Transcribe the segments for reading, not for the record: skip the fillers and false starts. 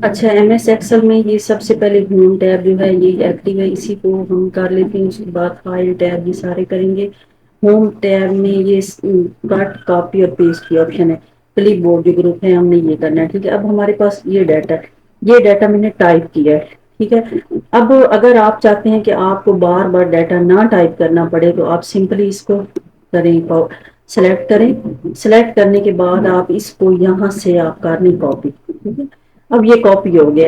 اچھا M S Excel میں یہ سب سے پہلے ہوم ٹیب جو ہے یہ ایکٹیو ہے، اسی کو ہم کر لیتے ہیں، اس کے بعد فائل ٹیب یہ سارے کریں گے۔ ہوم ٹیب میں یہ کٹ کاپی اور پیسٹ کی آپشن ہے، کلک بورڈ جو گروپ ہے ہم نے یہ کرنا ہے، ٹھیک ہے۔ اب ہمارے پاس یہ ڈیٹا میں نے ٹائپ کیا ہے، ٹھیک ہے۔ اب اگر آپ چاہتے ہیں کہ آپ کو بار بار ڈیٹا نہ ٹائپ کرنا پڑے تو آپ سمپلی اس کو کریں، سلیکٹ کریں، سلیکٹ کرنے کے بعد آپ اس کو یہاں سے آپ کریں کاپی، ٹھیک ہے۔ اب یہ کاپی ہو گیا،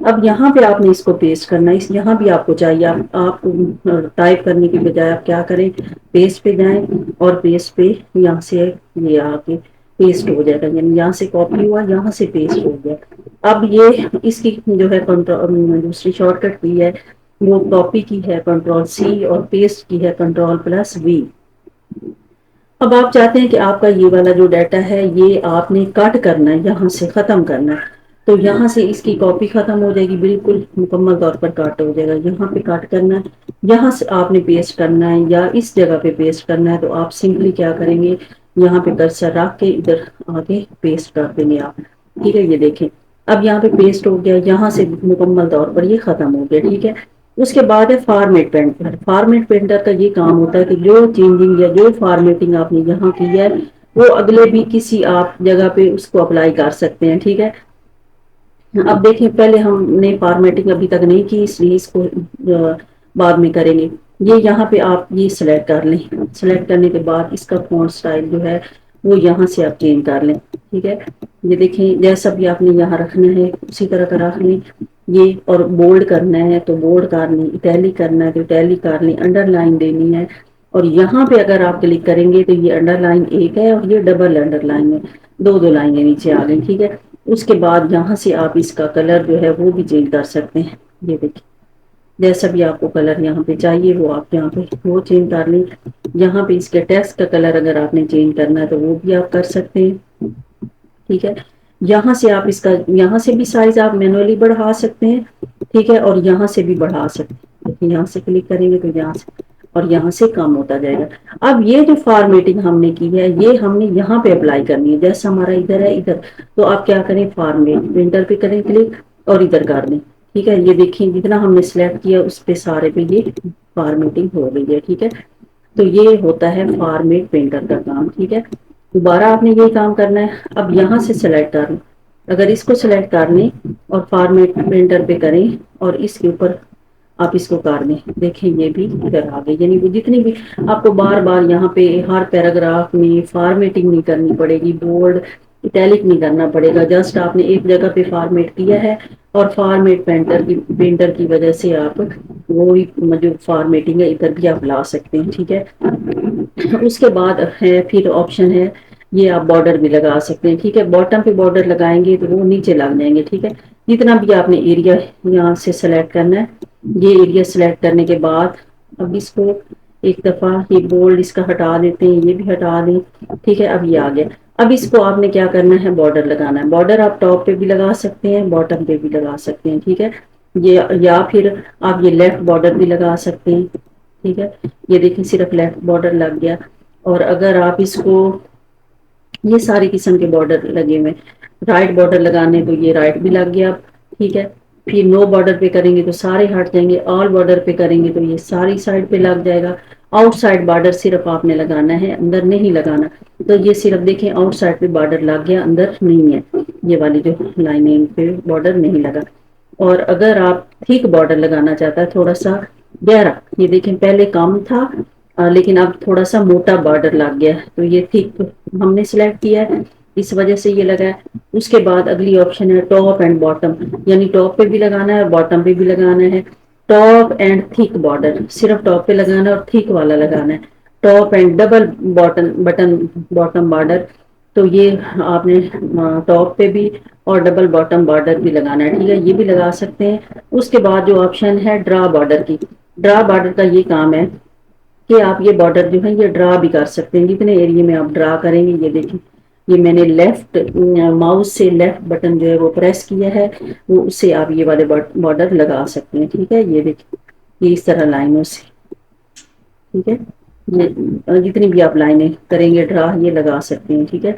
اب یہاں پہ آپ نے اس کو پیسٹ کرنا ہے، یہاں بھی آپ کو چاہیے آپ ٹائپ کرنے کی بجائے آپ کیا کریں، پیسٹ پہ جائیں اور پیسٹ پہ یہاں سے یہ آ کے پیسٹ ہو جائے گا، یعنی یہاں سے کاپی ہوا یہاں سے پیسٹ ہو گیا۔ اب یہ اس کی جو ہے دوسری شارٹ کٹ کی ہے، وہ کاپی کی ہے کنٹرول سی اور پیسٹ کی ہے کنٹرول+V۔ اب آپ چاہتے ہیں کہ آپ کا یہ والا جو ڈیٹا ہے یہ آپ نے کٹ کرنا ہے، یہاں سے ختم کرنا ہے، تو یہاں سے اس کی کاپی ختم ہو جائے گی، بالکل مکمل طور پر کٹ ہو جائے گا، یہاں پہ کٹ کرنا ہے، یہاں سے آپ نے پیسٹ کرنا ہے یا اس جگہ پہ پیسٹ کرنا ہے، تو آپ سمپلی کیا کریں گے، یہاں پہ کرسر رکھ کے ادھر آگے پیسٹ کر دیں گے آپ، ٹھیک ہے۔ یہ دیکھیں اب یہاں پہ پیسٹ ہو گیا، یہاں سے مکمل طور پر یہ ختم ہو گیا، ٹھیک ہے۔ اس کے بعد ہے فارمیٹ پینٹر۔ فارمیٹ پینٹر کا یہ کام ہوتا ہے کہ جو چینجنگ یا جو فارمیٹنگ آپ نے یہاں کی ہے وہ اگلے بھی کسی آپ جگہ پہ اس کو اپلائی کر سکتے ہیں، ٹھیک ہے۔ اب دیکھیں پہلے ہم نے فارمیٹنگ ابھی تک نہیں کی، اس لیے اس کو بعد میں کریں گے۔ یہ یہاں پہ آپ یہ سلیکٹ کر لیں، سلیکٹ کرنے کے بعد اس کا فونٹ سٹائل جو ہے وہ یہاں سے آپ چینج کر لیں، ٹھیک ہے۔ یہ دیکھیں جیسا بھی آپ نے یہاں رکھنا ہے اسی طرح کا رکھ لیں، یہ اور بولڈ کرنا ہے تو بولڈ کر لیں، اٹیلک کرنا ہے تو اٹیلک کر لیں، انڈر لائن دینی ہے، اور یہاں پہ اگر آپ کلک کریں گے تو یہ انڈر لائن ایک ہے اور یہ ڈبل انڈر لائن ہے، دو لائنیں نیچے آ گئی، ٹھیک ہے۔ اس کے بعد یہاں سے آپ اس کا کلر جو ہے وہ بھی چینج کر سکتے ہیں، یہ دیکھیں جیسا بھی آپ کو کلر یہاں پہ چاہیے وہ آپ یہاں پہ وہ چینج کر لیں۔ یہاں پہ اس کے ٹیکسٹ کا کلر اگر آپ نے چینج کرنا ہے تو وہ بھی آپ کر سکتے ہیں، ٹھیک ہے۔ یہاں سے آپ اس کا یہاں سے بھی سائز آپ مینولی بڑھا سکتے ہیں، ٹھیک ہے، اور یہاں سے بھی بڑھا سکتے ہیں، یہاں سے کلک کریں گے تو یہاں سے اور یہاں سے کم ہوتا جائے گا۔ اب یہ جو فارمیٹنگ ہم نے کی ہے یہ ہم نے یہاں پہ اپلائی کرنی ہے، جیسا ہمارا ادھر ہے ادھر، تو آپ کیا کریں فارمیٹ پرنٹر پہ کریں کلک اور ادھر کر دیں، ٹھیک ہے۔ یہ دیکھیں جتنا ہم نے سلیکٹ کیا اس پہ سارے پہ یہ فارمیٹنگ ہو گئی ہے، ٹھیک ہے۔ تو یہ ہوتا ہے فارمیٹ پرنٹر کا کام، ٹھیک ہے۔ دوبارہ آپ نے یہ کام کرنا ہے، اب یہاں سے سلیکٹ کر لیں، اگر اس کو سلیکٹ کر لیں اور فارمیٹ پرنٹر پہ کریں اور اس کے اوپر آپ اس کو کر دیں، دیکھیں یہ بھی ادھر آ گئی، یعنی وہ جتنی بھی آپ کو بار بار یہاں پہ ہر پیراگراف میں فارمیٹنگ نہیں کرنی پڑے گی، بولڈ اٹیلک نہیں کرنا پڑے گا، جسٹ آپ نے ایک جگہ پہ فارمیٹ کیا ہے اور فارمیٹ پرنٹر کی وجہ سے آپ وہی جو فارمیٹنگ ہے ادھر بھی آپ لا سکتے ہیں، ٹھیک ہے۔ اس کے بعد ہے پھر آپشن ہے یہ آپ بارڈر بھی لگا سکتے ہیں، ٹھیک ہے، باٹم پہ بارڈر لگائیں گے تو وہ نیچے لگ جائیں گے، ٹھیک ہے۔ جتنا بھی آپ نے ایریا یہاں سے سلیکٹ کرنا ہے، یہ ایریا سلیکٹ کرنے کے بعد اب اس کو ایک دفعہ یہ بولڈ اس کا ہٹا دیتے ہیں، یہ بھی ہٹا دیں، ٹھیک ہے۔ اب یہ آ گیا، اب اس کو آپ نے کیا کرنا ہے بارڈر لگانا ہے، بارڈر آپ ٹاپ پہ بھی لگا سکتے ہیں باٹم پہ بھی لگا سکتے ہیں، ٹھیک ہے۔ یہ یا پھر آپ یہ لیفٹ بارڈر بھی لگا سکتے ہیں، ٹھیک ہے۔ یہ دیکھیں صرف لیفٹ بارڈر لگ گیا، اور اگر آپ اس کو یہ ساری قسم کے بارڈر لگے ہوئے، رائٹ بارڈر لگانے تو یہ رائٹ بھی لگ گیا، ٹھیک ہے۔ پھر نو بارڈر پہ کریں گے تو سارے ہٹ جائیں گے، آل بارڈر پہ کریں گے تو یہ ساری سائڈ پہ لگ جائے گا۔ آؤٹ سائڈ بارڈر صرف آپ نے لگانا ہے، اندر نہیں لگانا، تو یہ صرف دیکھیں آؤٹ سائڈ پہ بارڈر لگ گیا، اندر نہیں ہے، یہ والی جو لائنیں پہ بارڈر نہیں لگا۔ اور اگر آپ ٹھیک بارڈر لگانا چاہتا ہے تھوڑا سا گہرا، یہ دیکھیں پہلے کم تھا لیکن اب تھوڑا سا موٹا بارڈر لگ گیا، تو یہ ٹھیک ہم نے سلیکٹ کیا ہے اس وجہ سے یہ لگا ہے۔ اس کے بعد اگلی آپشن ہے ٹاپ اینڈ باٹم، یعنی ٹاپ پہ بھی لگانا ہے اور باٹم پہ بھی لگانا ہے۔ ٹاپ اینڈ تھک بارڈر، صرف ٹاپ پہ لگانا ہے اور تھک والا لگانا ہے۔ Top and double bottom border, تو یہ آپ نے ٹاپ پہ بھی اور ڈبل باٹم بارڈر بھی لگانا ہے، ٹھیک ہے، یہ بھی لگا سکتے ہیں۔ اس کے بعد جو آپشن ہے ڈرا بارڈر کی، ڈرا بارڈر کا یہ کام ہے کہ آپ یہ بارڈر جو ہے یہ ڈرا بھی کر سکتے ہیں، جتنے ایریے میں آپ ڈرا کریں گے، یہ دیکھیں یہ میں نے لیفٹ ماؤس سے لیفٹ بٹن جو ہے وہ پریس کیا ہے، وہ اس سے آپ یہ والے بارڈر لگا سکتے ہیں، ٹھیک ہے۔ یہ دیکھیں یہ اس طرح لائنوں سے، ٹھیک ہے، یہ جتنی بھی آپ لائنیں کریں گے ڈرا یہ لگا سکتے ہیں، ٹھیک ہے۔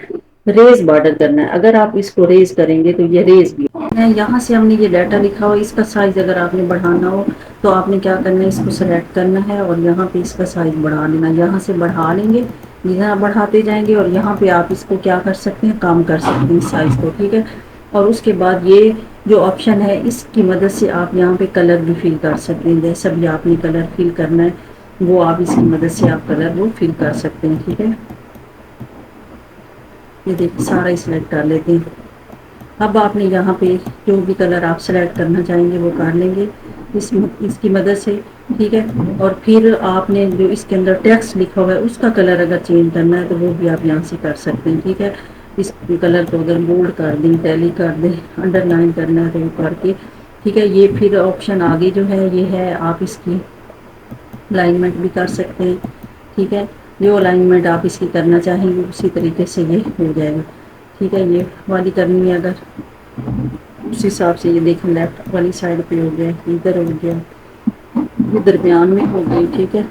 ریز بارڈر کرنا ہے. اگر آپ اس کو ریز کریں گے تو یہ ریز بھی یہاں سے ہم نے یہ ڈیٹا لکھا ہو. اس کا سائز اگر آپ نے بڑھانا ہو تو آپ نے کیا کرنا ہے, اس کو سلیکٹ کرنا ہے اور یہاں پہ اس کا سائز بڑھا لینا. یہاں سے بڑھا لیں گے, یہاں بڑھاتے جائیں گے اور یہاں پہ آپ اس کو کیا کر سکتے ہیں, کام کر سکتے ہیں سائز کو. ٹھیک ہے. اور اس کے بعد یہ جو آپشن ہے اس کی مدد سے آپ یہاں پہ کلر بھی فل کر سکتے ہیں. جیسا بھی آپ نے کلر فل کرنا ہے وہ آپ اس کی مدد سے آپ کلر وہ فل کر سکتے ہیں. ٹھیک ہے. یہ دیکھیں سارا ہی سلیکٹ کر لیتے ہیں. اب آپ نے یہاں پہ جو بھی کلر آپ سلیکٹ کرنا چاہیں گے وہ کر لیں گے اس کی مدد سے. ٹھیک ہے. اور پھر آپ نے جو اس کے اندر ٹیکسٹ لکھا ہوا ہے اس کا کلر اگر چینج کرنا ہے تو وہ بھی آپ یہاں سے کر سکتے ہیں. ٹھیک ہے. اس کلر کو اگر بولڈ کر دیں, ٹیلی کر دیں, انڈر لائن کرنا ہے تو وہ کر کے. ٹھیک ہے. یہ پھر آپشن آگے جو ہے یہ ہے آپ اس کی الائنمنٹ بھی کر سکتے ہیں. ٹھیک ہے. جو الائنمنٹ آپ اس کی کرنا چاہیں گے اسی طریقے سے یہ ہو جائے گا. ٹھیک ہے. یہ والی کرنی ہے اگر اس حساب سے یہ دیکھیں لیفٹ والی سائڈ پہ ہو گیا, ادھر ہو گیا, یہ درمیان میں ہو گئی. ٹھیک ہے.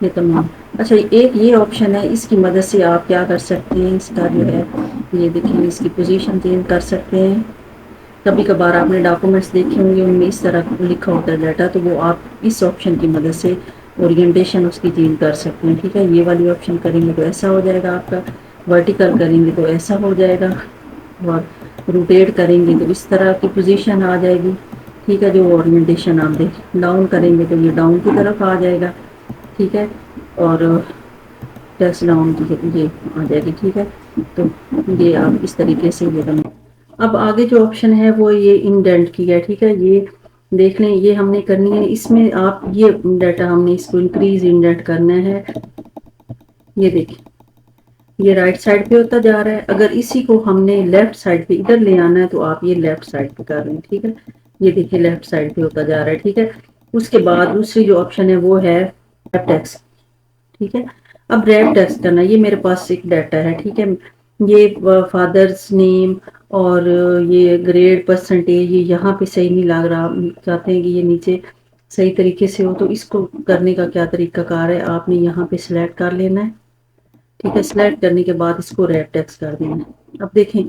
یہ تمام. اچھا ایک یہ آپشن ہے اس کی مدد سے آپ کیا کر سکتے ہیں, اس کا جو ہے یہ دیکھیں اس کی پوزیشن چینج کر سکتے ہیں. کبھی کبھار آپ نے ڈاکومنٹس دیکھے ہوں گے ان میں اس طرح لکھا ہوتا ہے ڈاٹا, تو وہ آپ اس آپشن کی مدد سے اورینٹیشن اس کی چینج کر سکتے ہیں. ٹھیک ہے. یہ والی آپشن کریں گے تو ایسا ہو جائے گا آپ کا, ورٹیکل کریں گے تو ایسا ہو جائے گا, اور روٹیٹ کریں گے تو اس طرح کی پوزیشن آ جائے گی. ٹھیک ہے. جو اورینٹیشن آپ ڈاؤن کریں گے تو یہ ڈاؤن کی طرف آ جائے گا. ٹھیک ہے. اور ٹیکسٹ ڈاؤن یہ آ جائے گی. ٹھیک ہے. تو یہ آپ اس طریقے سے یہ کریں. اب آگے جو آپشن ہے وہ یہ انڈینٹ کی ہے. ٹھیک ہے. یہ دیکھ لیں یہ ہم نے کرنی ہے. اس میں آپ یہ ڈیٹا ہم نے اس کو انکریز انڈینٹ کرنا ہے. یہ دیکھیں یہ رائٹ سائڈ پہ ہوتا جا رہا ہے. اگر اسی کو ہم نے لیفٹ سائڈ پہ ادھر لے آنا ہے تو آپ یہ لیفٹ سائڈ پہ کر رہے ہیں. ٹھیک ہے. یہ دیکھیں لیفٹ سائڈ پہ ہوتا جا رہا ہے. ٹھیک ہے. اس کے بعد دوسری جو آپشن ہے وہ ہے ٹیکسٹ. ٹھیک ہے. اب ریپ ٹیکسٹ کرنا, یہ میرے پاس ایک ڈیٹا ہے. ٹھیک ہے. یہ فادرس نیم اور یہ گریڈ پرسنٹیج یہاں پہ صحیح نہیں لگ رہا, چاہتے ہیں کہ یہ نیچے صحیح طریقے سے ہو. تو اس کو کرنے کا کیا طریقہ کار ہے, آپ نے یہاں پہ سلیکٹ کر لینا ہے. ٹھیک ہے. سلیکٹ کرنے کے بعد اس کو ریپ ٹیکسٹ کر دینا ہے. اب دیکھیں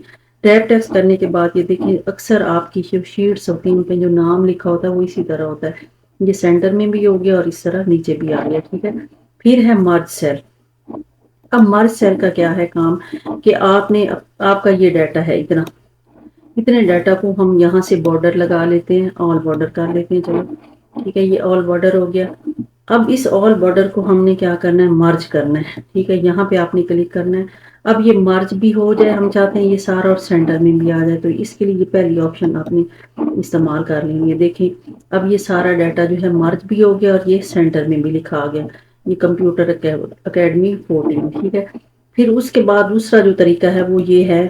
ریپ ٹیکسٹ کرنے کے بعد یہ دیکھیں اکثر آپ کی جو شیٹس ہوتی ہیں ان پہ جو نام لکھا ہوتا ہے وہ اسی طرح ہوتا ہے. یہ سینٹر میں بھی ہو گیا اور اس طرح نیچے بھی آ گیا. ٹھیک ہے. پھر ہے مرج سیل. اب مرج سیل کا کیا ہے کام, کہ آپ کا یہ ڈیٹا ہے اتنے ڈیٹا کو ہم یہاں سے بارڈر لگا لیتے ہیں, آل بارڈر کر لیتے ہیں. چلو ٹھیک ہے. یہ آل بارڈر ہو گیا. اب اس آل بارڈر کو ہم نے کیا کرنا ہے, مرج کرنا ہے. ٹھیک ہے. یہاں پہ آپ نے کلک کرنا ہے. اب یہ مرج بھی ہو جائے, ہم چاہتے ہیں یہ سارا اور سینٹر میں بھی آ جائے, تو اس کے لیے یہ پہلی آپشن آپ نے استعمال کر لیں گے. دیکھیں اب یہ سارا ڈیٹا جو ہے مرج بھی ہو گیا اور یہ سینٹر میں بھی لکھا آ گیا. یہ کمپیوٹر اکیڈمی 14. ٹھیک ہے. پھر اس کے بعد دوسرا جو طریقہ ہے وہ یہ ہے,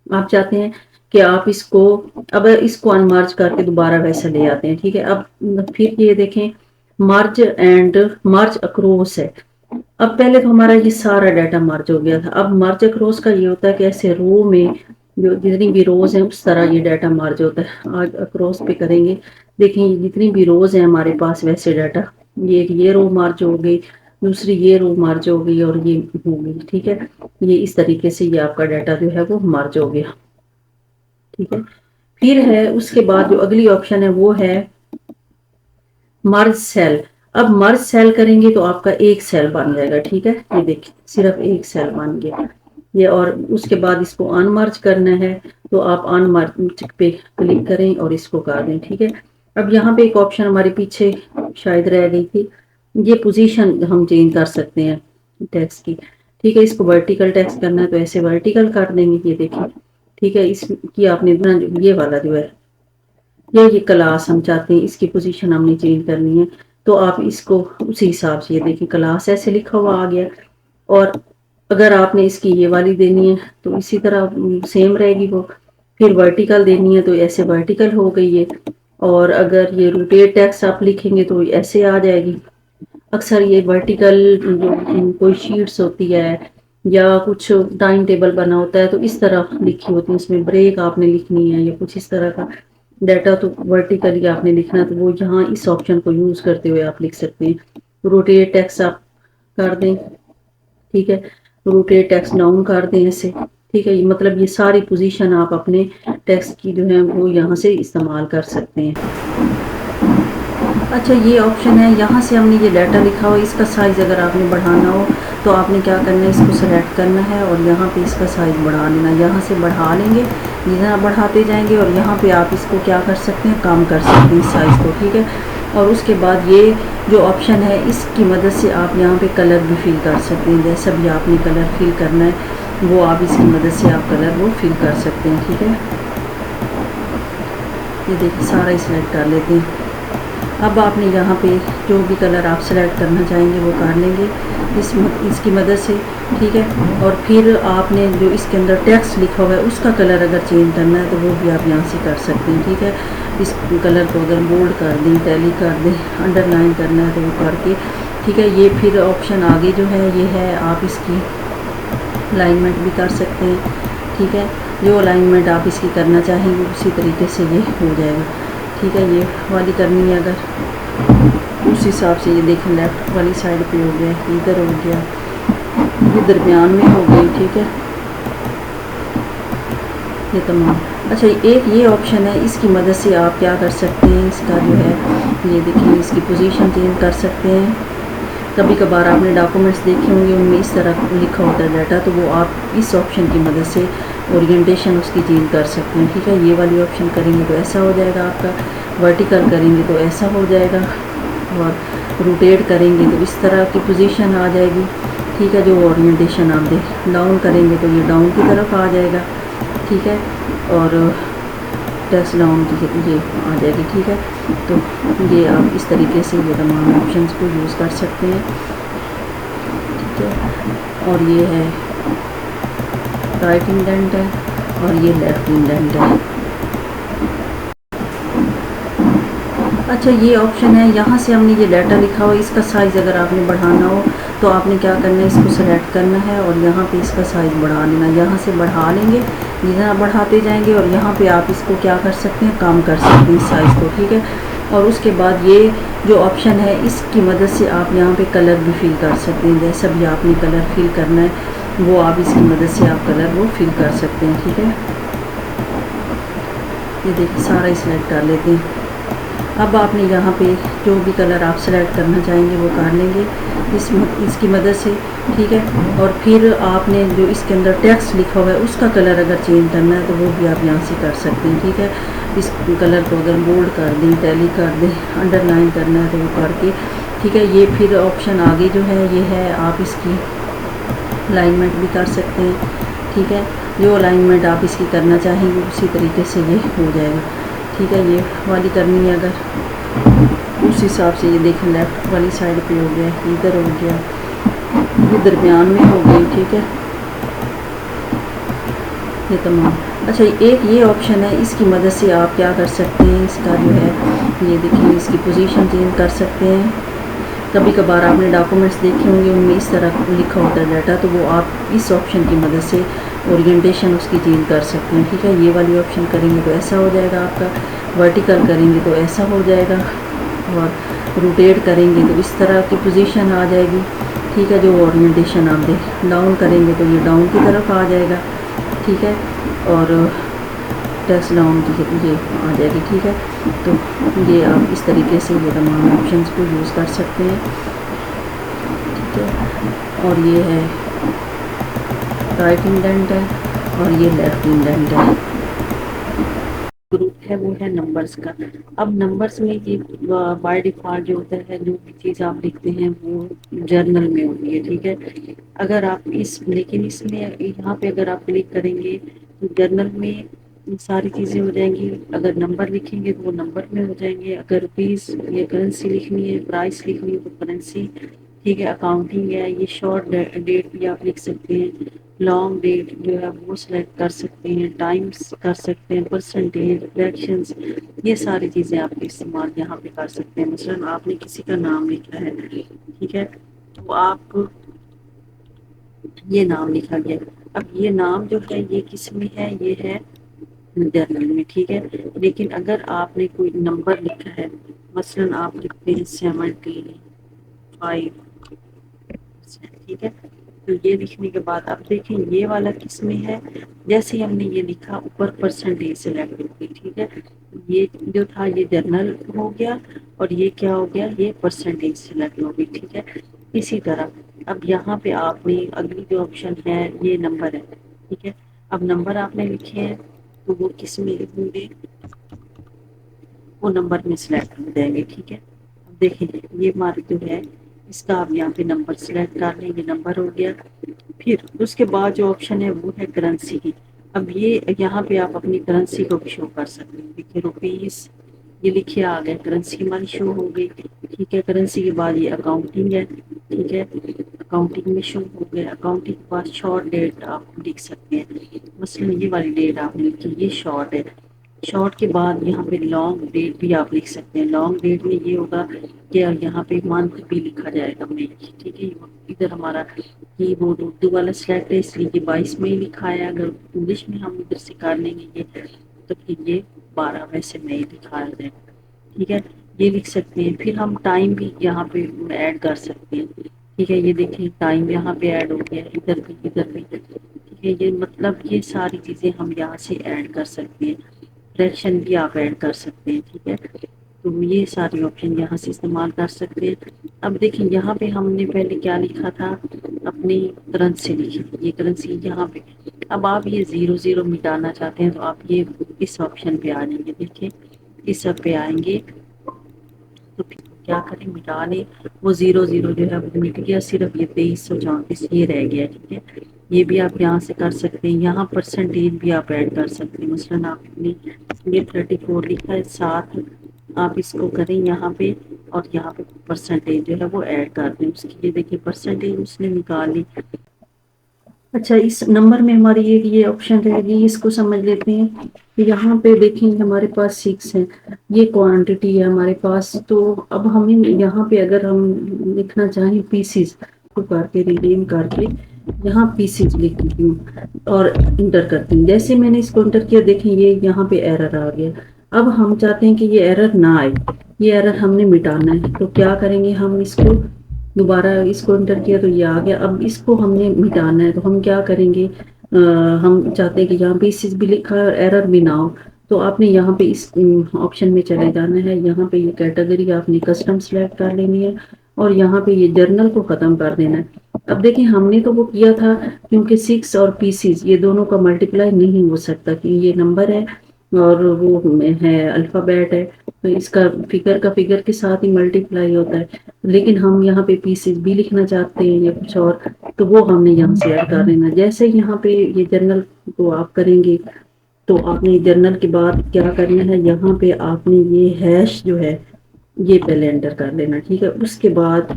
آپ چاہتے ہیں کہ آپ اس کو اب اس کو انمارج کر کے دوبارہ ویسا لے آتے ہیں. ٹھیک ہے. اب پھر یہ دیکھیں مرج اینڈ مرج اکروس ہے. اب پہلے تو ہمارا یہ سارا ڈیٹا مرج ہو گیا تھا. اب مرج اکروس کا یہ ہوتا ہے کہ ایسے رو میں جو جتنی بھی روز ہیں اس طرح یہ ڈیٹا مرج ہوتا ہے. آج اکروس پہ کریں گے. دیکھیں جتنی بھی روز ہیں ہمارے پاس ویسے ڈیٹا, یہ رو مارج ہو گئی, دوسری یہ رو مارج ہو گئی اور یہ ہو گئی. ٹھیک ہے. یہ اس طریقے سے یہ آپ کا ڈیٹا جو ہے وہ مرج ہو گیا. ٹھیک ہے. پھر ہے اس کے بعد جو اگلی آپشن ہے وہ ہے مرج سیل. اب مرج سیل کریں گے تو آپ کا ایک سیل بن جائے گا. ٹھیک ہے. یہ دیکھیں صرف ایک سیل بن گیا یہ, اور اس کے بعد اس کو ان مرج کرنا ہے تو آپ ان مرج پہ کلک کریں اور اس کو کر دیں. ٹھیک ہے. اب یہاں پہ ایک آپشن ہمارے پیچھے شاید رہ گئی تھی, یہ پوزیشن ہم چینج کر سکتے ہیں ٹیکسٹ کی. ٹھیک ہے. اس کو ورٹیکل ٹیکسٹ کرنا ہے تو ایسے ورٹیکل کر دیں گے. یہ دیکھیں ٹھیک ہے. اس کی آپ نے یہ والا جو ہے یہ کلاس ہم چاہتے ہیں اس کی پوزیشن ہم نے چینج کرنی ہے, تو آپ اس کو اسی حساب سے یہ دیکھیں کلاس ایسے لکھا ہوا آ گیا. اور اگر آپ نے اس کی یہ والی دینی ہے تو اسی طرح سیم رہے گی وہ. پھر ورٹیکل دینی ہے تو ایسے ورٹیکل ہو گئی ہے, اور اگر یہ روٹیٹ ٹیکسٹ آپ لکھیں گے تو ایسے آ جائے گی. اکثر یہ ورٹیکل کوئی شیٹس ہوتی ہے یا کچھ ٹائم ٹیبل بنا ہوتا ہے تو اس طرح لکھی ہوتی ہے, اس میں بریک آپ نے لکھنی ہے یا کچھ اس طرح کا ڈیٹا تو ورٹیکلی آپ نے لکھنا, تو وہ یہاں اس آپشن کو یوز کرتے ہوئے آپ لکھ سکتے ہیں. روٹیٹ ٹیکسٹ آپ کر دیں. ٹھیک ہے. روٹیٹ ٹیکسٹ ڈاؤن کر دیں ایسے، ٹھیک ہے، مطلب یہ ساری پوزیشن آپ اپنے ٹیکسٹ کی جو ہے وہ یہاں سے استعمال کر سکتے ہیں۔ اچھا یہ آپشن ہے، یہاں سے ہم نے یہ ڈیٹا لکھا ہوا، اس کا سائز اگر آپ نے بڑھانا ہو تو آپ نے کیا کرنا ہے، اس کو سلیکٹ کرنا ہے اور یہاں پہ اس کا سائز بڑھا لینا، یہاں سے بڑھا لیں گے، جتنا بڑھاتے جائیں گے اور یہاں پہ آپ اس کو کیا کر سکتے ہیں، کم کر سکتے ہیں سائز کو، ٹھیک ہے۔ اور اس کے بعد یہ جو آپشن ہے اس کی مدد سے آپ یہاں پہ کلر بھی فل کر سکتے ہیں، جیسا بھی آپ نے کلر فل کرنا ہے وہ آپ اس کی مدد سے آپ کلر وہ فل کر سکتے ہیں، ٹھیک ہے۔ یہ دیکھیں سارا ہی سلیکٹ کر لیتے ہیں۔ اب آپ نے یہاں پہ جو بھی کلر آپ سلیکٹ کرنا چاہیں گے وہ کر لیں گے اس کی مدد سے، ٹھیک ہے۔ اور پھر آپ نے جو اس کے اندر ٹیکسٹ لکھا ہوا ہے اس کا کلر اگر چینج کرنا ہے تو وہ بھی آپ یہاں سے کر سکتے ہیں، ٹھیک ہے۔ اس کلر کو اگر بولڈ کر دیں، ٹیلی کر دیں، انڈر لائن کرنا ہے تو وہ کر کے، ٹھیک ہے۔ یہ پھر آپشن آگے جو ہے یہ ہے، آپ اس کی الائنمنٹ بھی کر سکتے ہیں، ٹھیک ہے۔ جو الائنمنٹ آپ اس کی کرنا چاہیں گے اسی طریقے سے یہ ہو جائے گا، ٹھیک ہے۔ یہ والی کرنی ہے اگر اس حساب سے، یہ دیکھیں لیفٹ والی سائڈ پہ ہو گیا، ادھر ہو گیا، یہ درمیان میں ہو گئی، ٹھیک ہے۔ یہ تمام، اچھا ایک یہ آپشن ہے، اس کی مدد سے آپ کیا کر سکتے ہیں، اس کا جو ہے یہ دیکھیں اس کی پوزیشن چینج کر سکتے ہیں۔ کبھی کبھار آپ نے ڈاکومنٹس دیکھے ہوں گے ان میں اس طرح لکھا ہوتا ہے ڈیٹا، تو وہ آپ اس آپشن کی مدد سے اورینٹیشن اس کی چینج کر سکتے ہیں، ٹھیک ہے۔ یہ والی آپشن کریں گے تو ایسا ہو جائے گا آپ کا، ورٹیکل کریں گے تو ایسا ہو جائے گا، اور روٹیٹ کریں گے تو اس طرح کی پوزیشن آ جائے گی، ٹھیک ہے۔ جو اورینٹیشن آپ دیں، ڈاؤن کریں گے تو یہ ڈاؤن کی طرف آ جائے گا، ٹھیک ہے۔ اور ٹیکسٹ ڈاؤن کی یہ آ جائے گی، ٹھیک ہے۔ تو یہ آپ اس طریقے سے یہ تمام آپشنس کو یوز کر سکتے ہیں، ٹھیک ہے۔ اور یہ ہے رائٹ انڈینٹ ہے اور یہ لیفٹ انڈینٹ ہے۔ اچھا یہ آپشن ہے، یہاں سے ہم نے یہ ڈیٹا لکھا ہوا، اس کا سائز اگر آپ نے بڑھانا ہو تو آپ نے کیا کرنا ہے، اس کو سلیکٹ کرنا ہے اور یہاں پہ اس کا سائز بڑھا لینا، یہاں سے بڑھا لیں گے، جتنا بڑھاتے جائیں گے اور یہاں پہ آپ اس کو کیا کر سکتے ہیں، کم کر سکتے ہیں سائز کو، ٹھیک ہے۔ اور اس کے بعد یہ جو آپشن ہے اس کی مدد سے آپ یہاں پہ کلر بھی فل کر سکتے ہیں، جیسا بھی آپ نے کلر فل کرنا ہے وہ آپ اس کی مدد سے آپ کلر وہ فل کر سکتے ہیں، ٹھیک ہے۔ یہ دیکھیں سارا ہی سلیکٹ کر لیتے ہیں۔ اب آپ نے یہاں پہ جو بھی کلر آپ سلیکٹ کرنا چاہیں گے وہ کر لیں گے اس کی مدد سے، ٹھیک ہے۔ اور پھر آپ نے جو اس کے اندر ٹیکسٹ لکھا ہوا ہے اس کا کلر اگر چینج کرنا ہے تو وہ بھی آپ یہاں سے کر سکتے ہیں، ٹھیک ہے۔ اس کلر کو اگر بولڈ کر دیں، ٹیلی کر دیں، انڈر لائن کرنا ہے تو وہ کر کے، ٹھیک ہے۔ یہ پھر آپشن آگے جو ہے یہ ہے، آپ اس کی الائنمنٹ بھی کر سکتے ہیں، ٹھیک ہے۔ جو الائنمنٹ آپ اس کی کرنا چاہیں گے اسی طریقے سے یہ ہو جائے گا، ٹھیک ہے۔ یہ والی کرنی ہے اگر اس حساب سے، یہ دیکھیں لیفٹ والی سائڈ پہ ہو گیا، ادھر ہو گیا، یہ درمیان میں ہو گئی، ٹھیک ہے۔ یہ تمام، اچھا ایک یہ آپشن ہے، اس کی مدد سے آپ کیا کر سکتے ہیں، اس کا جو ہے یہ دیکھیں اس کی پوزیشن چینج کر سکتے ہیں۔ کبھی کبھار آپ نے ڈاکومنٹس دیکھے ہوں گے ان میں اس طرح لکھا ہوتا ہے ڈیٹا، تو وہ آپ اس آپشن کی مدد سے اورینٹیشن اس کی چینج کر سکتے ہیں، ٹھیک ہے۔ یہ والی آپشن کریں گے تو ایسا ہو جائے گا آپ کا، ورٹیکل کریں گے تو ایسا ہو جائے گا، اور روٹیٹ کریں گے تو اس طرح کی پوزیشن آ جائے گی، ٹھیک ہے۔ جو اورینٹیشن آپ دیں، ڈاؤن کریں گے تو یہ ڈاؤن کی طرف آ جائے گا، ٹھیک ہے۔ اور ٹیکسٹ ڈاؤن کی یہ آ جائے گی، ٹھیک ہے۔ تو یہ آپ اس طریقے سے یہ تمام آپشنس کو یوز کر سکتے ہیں، ٹھیک ہے۔ اور یہ ہے رائٹ انڈینٹ ہے اور یہ لیفٹ انڈینٹ ہے۔ گروپ ہے وہ ہے نمبرز کا۔ اب نمبرز میں یہ بائی ڈیفالٹ جو ہوتا ہے، جو بھی چیز آپ لکھتے ہیں وہ جرنل میں ہوتی ہے، ٹھیک ہے۔ اگر آپ لیکن اس میں یہاں پہ اگر آپ کلک کریں گے تو جرنل میں ساری چیزیں ہو جائیں گی، اگر نمبر لکھیں گے تو وہ نمبر میں ہو جائیں گے، اگر روپیز یا کرنسی لکھنی ہے، پرائس لکھنی ہے تو کرنسی، ٹھیک ہے۔ اکاؤنٹنگ ہے، یہ شارٹ ڈیٹ بھی آپ لکھ سکتے ہیں، لانگ ڈیٹ جو ہے وہ سلیکٹ کر سکتے ہیں، ٹائمز کر سکتے ہیں، پرسنٹیج، فریکشنز، یہ ساری چیزیں آپ کے استعمال یہاں پہ کر سکتے ہیں۔ مثلاً آپ نے کسی کا نام لکھا ہے، ٹھیک ہے، تو آپ یہ نام لکھا گیا، اب یہ نام جو ہے یہ کس میں ہے، یہ ہے جرنل میں، ٹھیک ہے۔ لیکن اگر آپ نے کوئی نمبر لکھا ہے، مثلاً آپ لکھتے ہیں 75%، ٹھیک ہے، تو یہ لکھنے کے بعد اب دیکھیں یہ والا کس میں ہے، جیسے ہم نے یہ لکھا اوپر پرسنٹیج سلیکٹ ہو گئی، ٹھیک ہے، یہ جو تھا یہ جرنل ہو گیا اور یہ کیا ہو گیا، یہ پرسنٹیج سلیکٹ ہو گئی، ٹھیک ہے۔ اسی طرح اب یہاں پہ آپ نے اگلی جو آپشن ہے یہ نمبر ہے، ٹھیک ہے، اب نمبر آپ نے لکھے ہیں تو وہ کس میں لکھیں گے، وہ نمبر میں سلیکٹ ہو جائیں گے، ٹھیک ہے۔ اب دیکھیں یہ ہمارا جو ہے اس کا آپ یہاں پہ نمبر سلیکٹ کر لیں، یہ نمبر ہو گیا۔ پھر اس کے بعد جو آپشن ہے وہ ہے کرنسی کی۔ اب یہ یہاں پہ آپ اپنی کرنسی کو بھی شو کر سکتے ہیں، دیکھیے روپیز یہ لکھے آ گئے، کرنسی ہماری شو ہو گئی، ٹھیک ہے۔ کرنسی کے بعد یہ اکاؤنٹنگ ہے، ٹھیک ہے، اکاؤنٹنگ میں شو ہو گیا۔ اکاؤنٹنگ کے بعد شارٹ ڈیٹ آپ لکھ سکتے ہیں، مثلا یہ والی ڈیٹ آپ نے لکھی یہ شارٹ ہے۔ شارٹ کے بعد یہاں پہ لانگ ڈیٹ بھی آپ لکھ سکتے ہیں، لانگ ڈیٹ میں یہ ہوگا کہ یہاں پہ منتھ بھی لکھا جائے گا میں، ٹھیک ہے۔ ادھر ہمارا کی بورڈ اردو والا سلیکٹ ہے اس لیے یہ 22 میں ہی لکھا ہے، اگر انگلش میں ہم ادھر سے کر لیں گے یہ تو پھر یہ 12 میں سے نہیں لکھا جائے گا، ٹھیک ہے، یہ لکھ سکتے ہیں۔ پھر ہم ٹائم بھی یہاں پہ ایڈ کر سکتے ہیں، ٹھیک ہے، یہ دیکھیں ٹائم یہاں پہ ایڈ ہو گیا، ادھر بھی ادھر بھی، ٹھیک ہے، یہ مطلب یہ ساری چیزیں ہم یہاں سے ایڈ کر سکتے ہیں۔ فریکشن بھی آپ ایڈ کر سکتے ہیں، ٹھیک ہے، تو یہ ساری آپشن یہاں سے استعمال کر سکتے ہیں۔ اب دیکھیں یہاں پہ ہم نے پہلے کیا لکھا تھا، اپنی کرنسی لکھی، یہ کرنسی یہاں پہ، اب آپ یہ 00 مٹانا چاہتے ہیں تو آپ یہ اس آپشن پہ آ جائیں گے، دیکھیں اس سب پہ آئیں گے تو پھر کیا کریں، مٹانے وہ 00 جو ہے وہ مٹ گیا، صرف یہ 2334 یہ رہ گیا، ٹھیک ہے۔ یہ بھی آپ یہاں سے کر سکتے ہیں، یہاں پرسنٹیج بھی آپ ایڈ کر سکتے ہیں، مثلاً آپ نے یہ 34 لکھا ہے، ساتھ آپ اس کو کریں یہاں پہ اور یہاں پہ پرسنٹیج جو ہے وہ ایڈ کر دیں اس کی، یہ دیکھیں پرسنٹیج اس نے نکالی۔ اچھا اس نمبر میں ہماری یہ آپشن رہے گی، اس کو سمجھ لیتے ہیں۔ یہاں پہ دیکھیں ہمارے پاس 6 ہے، یہ کوانٹٹی ہے ہمارے پاس، تو اب ہمیں یہاں پہ اگر ہم لکھنا چاہیں پیسز کو کر کے ریڈیم کر کے یہاں پیسز لکھتی ہوں اور انٹر کرتی ہوں، جیسے میں نے اس کو انٹر کیا دیکھیں یہ یہاں پہ ایرر آ گیا۔ اب ہم چاہتے ہیں کہ یہ ایرر نہ آئے، یہ ایرر ہم نے مٹانا ہے، تو کیا کریں گے، ہم اس کو دوبارہ اس کو انٹر کیا تو یہ آ گیا، اب اس کو ہم نے مٹانا ہے تو ہم کیا کریں گے، ہم چاہتے ہیں کہ یہاں پیسز بھی لکھا ہے اور ایرر بھی نہ ہو، تو آپ نے یہاں پہ اس آپشن میں چلے جانا ہے، یہاں پہ یہ کیٹیگری آپ نے کسٹم سلیکٹ کر لینی ہے اور یہاں پہ یہ جرنل کو ختم کر دینا ہے۔ اب دیکھیں ہم نے تو وہ کیا تھا کیونکہ 6 اور پیسز یہ دونوں کا ملٹیپلائی نہیں ہو سکتا کہ یہ نمبر ہے اور وہ ہے الفابیٹ ہے، تو اس کا فگر کے ساتھ ہی ملٹیپلائی ہوتا ہے، لیکن ہم یہاں پہ پیسز بھی لکھنا چاہتے ہیں یا کچھ اور، تو وہ ہم نے یہاں سے ایڈ کر دینا۔ جیسے یہاں پہ یہ جرنل کو آپ کریں گے تو آپ نے جرنل کے بعد کیا کرنا ہے، یہاں پہ آپ نے یہ ہیش جو ہے یہ پہلے انٹر کر لینا، ٹھیک ہے، اس کے بعد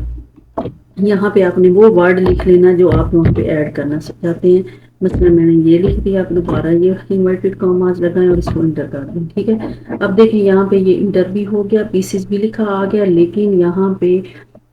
یہاں پہ آپ نے وہ ورڈ لکھ لینا جو آپ وہاں پہ ایڈ کرنا چاہتے ہیں، مثلا میں نے یہ لکھ دیا، آپ دوبارہ یہ انورٹیڈ کاماز لگائیں اور اس کو انٹر کر دیں، ٹھیک ہے۔ اب دیکھیں یہاں پہ یہ انٹر بھی ہو گیا، پیسز بھی لکھا آ گیا، لیکن یہاں پہ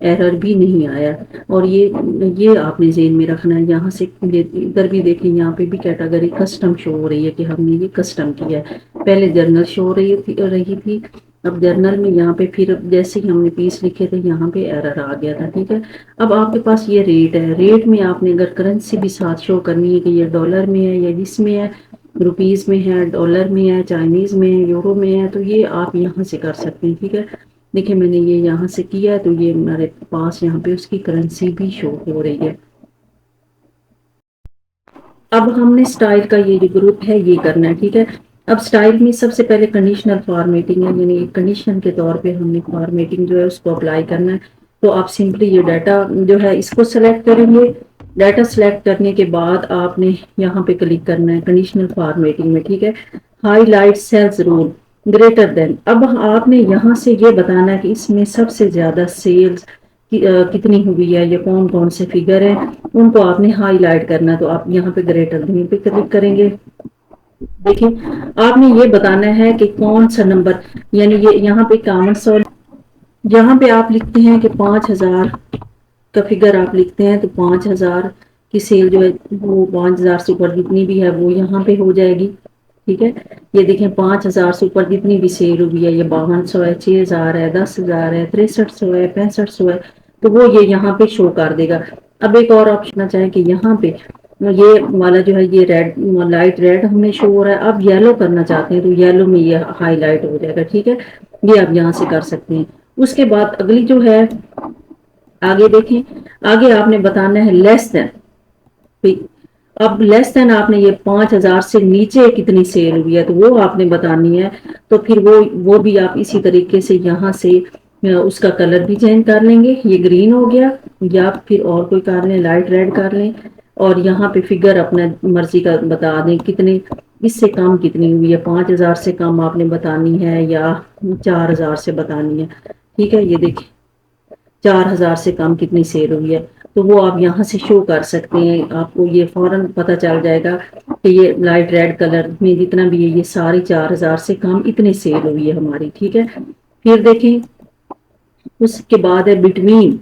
ایرر بھی نہیں آیا، اور یہ آپ نے ذہن میں رکھنا ہے۔ یہاں سے ادھر بھی دیکھیں یہاں پہ بھی کیٹیگری کسٹم شو ہو رہی ہے کہ ہم نے یہ کسٹم کیا ہے، پہلے جرنل شو ہو رہی تھی، اب جرنل میں یہاں پہ پھر جیسے ہی ہم نے پیس لکھے تھے یہاں پہ ایرر آ گیا تھا، ٹھیک ہے۔ اب آپ کے پاس یہ ریٹ ہے، ریٹ میں آپ نے اگر کرنسی بھی ساتھ شو کرنی ہے کہ یہ ڈالر میں ہے یا جس میں ہے، روپیز میں ہے، ڈالر میں ہے، چائنیز میں ہے، یورو میں ہے، تو یہ آپ یہاں سے کر سکتے ہیں، ٹھیک ہے۔ دیکھیں میں نے یہ یہاں سے کیا ہے تو یہ ہمارے پاس یہاں پہ اس کی کرنسی بھی شو ہو رہی ہے۔ اب ہم نے سٹائل کا یہ جو گروپ ہے یہ کرنا ہے، ٹھیک ہے۔ اب سٹائل میں سب سے پہلے کنڈیشنل فارمیٹنگ ہے، یعنی کنڈیشن کے طور پہ ہم نے فارمیٹنگ جو ہے اس کو اپلائی کرنا ہے، تو آپ سمپلی یہ ڈیٹا جو ہے اس کو سلیکٹ کریں گے، ڈیٹا سلیکٹ کرنے کے بعد آپ نے یہاں پہ کلک کرنا ہے کنڈیشنل فارمیٹنگ میں، ٹھیک ہے، highlight cells rule greater than. اب آپ نے یہاں سے یہ بتانا ہے کہ اس میں سب سے زیادہ سیلز کتنی ہوئی ہے یا کون کون سے فگر ہیں، ان کو آپ نے ہائی لائٹ کرنا، تو آپ یہاں پہ گریٹر دین پہ کلک کریں گے۔ دیکھیں آپ نے یہ بتانا ہے کہ کون سا نمبر، یعنی یہ یہاں پہ کامن سال یہاں پہ آپ لکھتے ہیں کہ 5000 کا فگر آپ لکھتے ہیں تو 5000 کی سیل جو ہے وہ 5000 سے اوپر جتنی بھی ہے وہ یہاں پہ ہو جائے گی، ٹھیک ہے۔ یہ دیکھیں 5000 سے اوپر جتنی بھی سیل ہوئی ہے، یہ 5200 ہے، 6000 ہے، 10000 ہے، 6300 ہے، 6500 ہے، تو وہ یہ یہاں پہ شو کر دے گا۔ اب ایک اور آپشن چاہیں کہ یہاں پہ یہ والا جو ہے یہ ریڈ لائٹ ریڈ ہمیں شو ہو رہا ہے، اب یلو کرنا چاہتے ہیں تو یلو میں یہ ہائی لائٹ ہو جائے گا، ٹھیک ہے، یہ آپ یہاں سے کر سکتے ہیں۔ اس کے بعد اگلی جو ہے آگے دیکھیں، آگے آپ نے بتانا ہے لیس دین، اب لیس دین آپ نے یہ 5,000 سے نیچے کتنی سیل ہوئی ہے تو وہ آپ نے بتانی ہے، تو پھر وہ بھی آپ اسی طریقے سے یہاں سے اس کا کلر بھی چینج کر لیں گے، یہ گرین ہو گیا، یا پھر اور کوئی کر لیں لائٹ ریڈ کر لیں، اور یہاں پہ فگر اپنا مرضی کا بتا دیں کتنے، اس سے کم کتنی ہوئی ہے، 5,000 سے کم آپ نے بتانی ہے یا 4,000 سے بتانی ہے، ٹھیک ہے، یہ دیکھیں 4,000 سے کم کتنی سیل ہوئی ہے تو وہ آپ یہاں سے شو کر سکتے ہیں، آپ کو یہ فوراً پتہ چل جائے گا کہ یہ لائٹ ریڈ کلر میں جتنا بھی ہے یہ ساری 4,000 سے کم اتنی سیل ہوئی ہے ہماری، ٹھیک ہے۔ پھر دیکھیں اس کے بعد ہے بٹوین،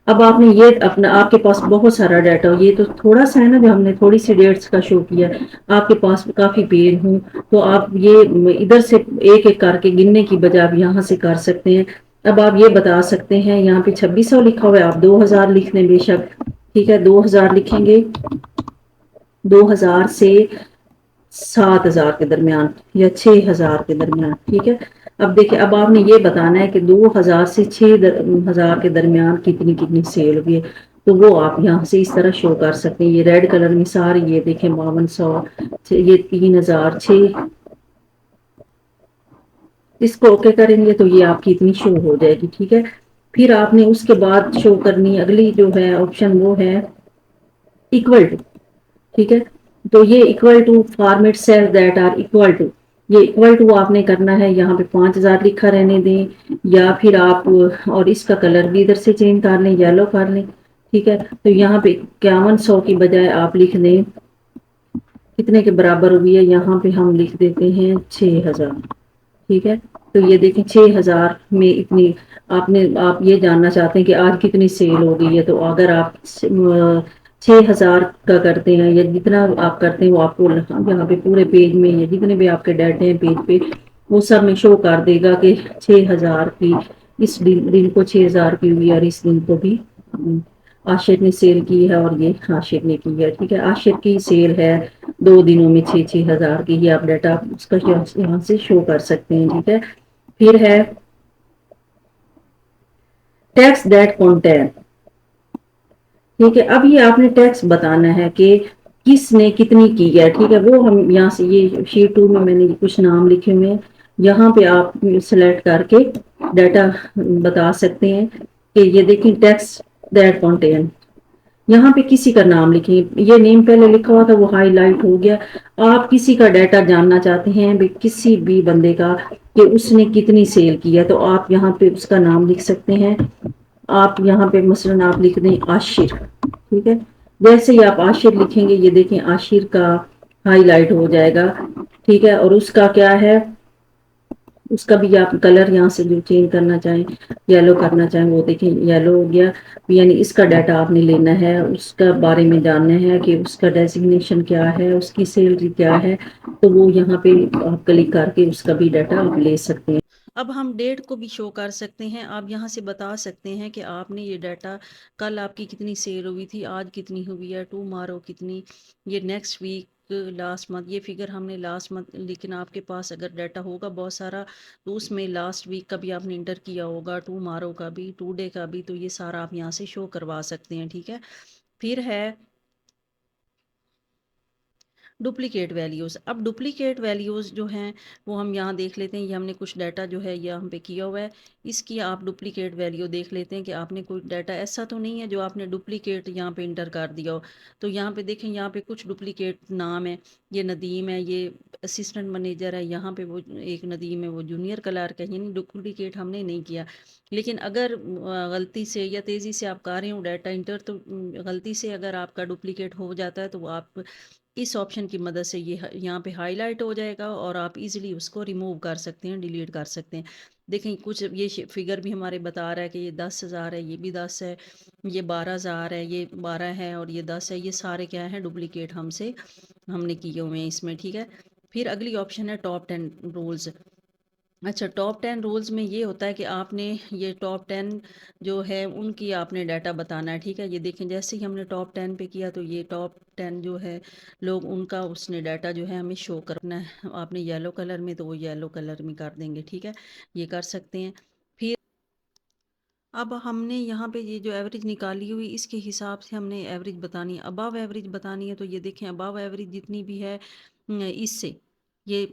اب آپ نے یہ اپنا، آپ کے پاس بہت سارا ڈیٹا ہو، یہ تو تھوڑا سا ہے نا جو ہم نے تھوڑی سی ڈیٹس کا شو کیا، آپ کے پاس کافی پیج ہوں تو آپ یہ ادھر سے ایک ایک کر کے گننے کی بجائے آپ یہاں سے کر سکتے ہیں۔ اب آپ یہ بتا سکتے ہیں یہاں پہ 2600 لکھا ہوا ہے، آپ 2,000 لکھ لیں بے شک، ٹھیک ہے، 2,000 لکھیں گے، 2,000 سے 7,000 کے درمیان یا 6,000 کے درمیان، ٹھیک ہے۔ اب دیکھیں اب آپ نے یہ بتانا ہے کہ 2,000 سے 6,000 کے درمیان کتنی کتنی سیل ہوئی ہے، تو وہ آپ یہاں سے اس طرح شو کر سکتے ہیں، یہ ریڈ کلر میں ساری یہ دیکھیں 5,100، یہ 3,006، اس کو اوکے کریں گے تو یہ آپ کی اتنی شو ہو جائے گی، ٹھیک ہے۔ پھر آپ نے اس کے بعد شو کرنی اگلی جو ہے آپشن وہ ہے اکول ٹو، ٹھیک ہے، تو یہ equal to format cell that are equal to, یہ اکول ٹو آپ نے کرنا ہے، یہاں پہ 5,000 لکھا رہنے دیں، یا پھر آپ اور اس کا کلر بھی ادھر سے چینج کر لیں، یلو کر لیں، ٹھیک ہے، تو یہاں پہ 5100 کی بجائے آپ لکھ دیں کتنے کے برابر ہوئی ہے، یہاں پہ ہم لکھ دیتے ہیں 6,000، ٹھیک ہے، تو یہ دیکھیں 6,000 میں اتنی آپ یہ جاننا چاہتے ہیں کہ آج کتنی سیل ہو گئی ہے، تو اگر آپ 6,000 کا کرتے ہیں یا جتنا آپ کرتے ہیں وہ آپ کو یہاں پہ پورے پیج میں یا جتنے بھی آپ کے ڈیٹے ہیں پیج پہ وہ سب میں شو کر دے گا کہ 6,000 کی اس دن کو 6,000 کی ہوئی اور اس دن کو بھی عاشق نے سیل کی ہے اور یہ عاشق نے کی ہے، ٹھیک ہے، عاشق کی سیل ہے 2 دنوں میں 6,000 کی، یہ آپ ڈیٹا اس کا یہاں سے شو کر سکتے ہیں، ٹھیک ہے۔ پھر ہے ٹیکس دیٹ کنٹین، ٹھیک ہے، اب یہ آپ نے ٹیکس بتانا ہے کہ کس نے کتنی کی ہے، ٹھیک ہے، وہ ہم یہاں سے یہ شیٹ 2 میں نے کچھ نام لکھے ہوئے ہیں، یہاں پہ آپ سلیکٹ کر کے ڈیٹا بتا سکتے ہیں کہ یہ دیکھیں ٹیکس دیٹ کنٹین، یہاں پہ کسی کا نام لکھیں، یہ نیم پہلے لکھا ہوا تھا وہ ہائی لائٹ ہو گیا، آپ کسی کا ڈیٹا جاننا چاہتے ہیں کسی بھی بندے کا کہ اس نے کتنی سیل کی ہے تو آپ یہاں پہ اس کا نام لکھ سکتے ہیں، آپ یہاں پہ مثلاً آپ لکھ دیں عاشر، ٹھیک ہے، جیسے ہی آپ عاشر لکھیں گے یہ دیکھیں عاشر کا ہائی لائٹ ہو جائے گا، ٹھیک ہے، اور اس کا کیا ہے، اس کا بھی آپ کلر یہاں سے جو چینج کرنا چاہیں یلو کرنا چاہیں وہ دیکھیں یلو ہو گیا، یعنی اس کا ڈیٹا آپ نے لینا ہے، اس کا بارے میں جاننا ہے کہ اس کا ڈیزگنیشن کیا ہے، اس کی سیلری کیا ہے، تو وہ یہاں پہ آپ کلک کر کے اس کا بھی ڈیٹا آپ لے سکتے ہیں۔ اب ہم ڈیٹ کو بھی شو کر سکتے ہیں، آپ یہاں سے بتا سکتے ہیں کہ آپ نے یہ ڈیٹا کل آپ کی کتنی سیل ہوئی تھی، آج کتنی ہوئی ہے، ٹمارو کتنی، یہ نیکسٹ ویک، لاسٹ منتھ، یہ فگر ہم نے لاسٹ منتھ، لیکن آپ کے پاس اگر ڈیٹا ہوگا بہت سارا تو اس میں لاسٹ ویک کا بھی آپ نے انٹر کیا ہوگا، ٹمارو کا بھی، ٹو ڈے کا بھی، تو یہ سارا آپ یہاں سے شو کروا سکتے ہیں، ٹھیک ہے۔ پھر ہے ڈپلیکیٹ ویلیوز، اب ڈپلیکیٹ ویلیوز جو ہیں وہ ہم یہاں دیکھ لیتے ہیں، یہ ہم نے کچھ ڈیٹا جو ہے یہ ہم پہ کیا ہوا ہے، اس کی آپ ڈپلیکیٹ ویلیو دیکھ لیتے ہیں کہ آپ نے کوئی ڈیٹا ایسا تو نہیں ہے جو آپ نے ڈپلیکیٹ یہاں پہ انٹر کر دیا ہو، تو یہاں پہ دیکھیں یہاں پہ کچھ ڈپلیکیٹ نام ہے، یہ ندیم ہے، یہ اسسٹنٹ مینیجر ہے، یہاں پہ وہ ایک ندیم ہے وہ جونیئر کلرک ہے، یعنی ڈپلیکیٹ ہم نے نہیں کیا، لیکن اگر غلطی سے یا تیزی سے آپ کر رہے ہو ڈیٹا انٹر تو غلطی سے اگر آپ کا ڈپلیکیٹ ہو جاتا ہے تو وہ آپ اس آپشن کی مدد سے یہ یہاں پہ ہائی لائٹ ہو جائے گا اور آپ ایزیلی اس کو ریموو کر سکتے ہیں، ڈیلیٹ کر سکتے ہیں۔ دیکھیں کچھ یہ فگر بھی ہمارے بتا رہا ہے کہ یہ 10,000 ہے، یہ بھی 10 ہے، یہ 12,000 ہے، یہ 12 ہے اور یہ 10 ہے، یہ سارے کیا ہیں ڈپلیکیٹ ہم نے کیے ہوئے ہیں اس میں، ٹھیک ہے۔ پھر اگلی آپشن ہے ٹاپ 10 رولز، اچھا، ٹاپ 10 رولز میں یہ ہوتا ہے کہ آپ نے یہ ٹاپ 10 جو ہے ان کی آپ نے ڈیٹا بتانا ہے، ٹھیک ہے؟ یہ دیکھیں جیسے ہی ہم نے ٹاپ 10 پہ کیا تو یہ ٹاپ 10 جو ہے لوگ ان کا اس نے ڈیٹا جو ہے ہمیں شو کرنا ہے، آپ نے یلو کلر میں تو وہ یلو کلر میں کر دیں گے، ٹھیک ہے؟ یہ کر سکتے ہیں۔ پھر اب ہم نے یہاں پہ یہ جو ایوریج نکالی ہوئی اس کے حساب سے ہم نے ایوریج بتانی ہے، ابو ایوریج بتانی ہے، تو یہ دیکھیں ابو ایوریج جتنی بھی ہے اس سے یہ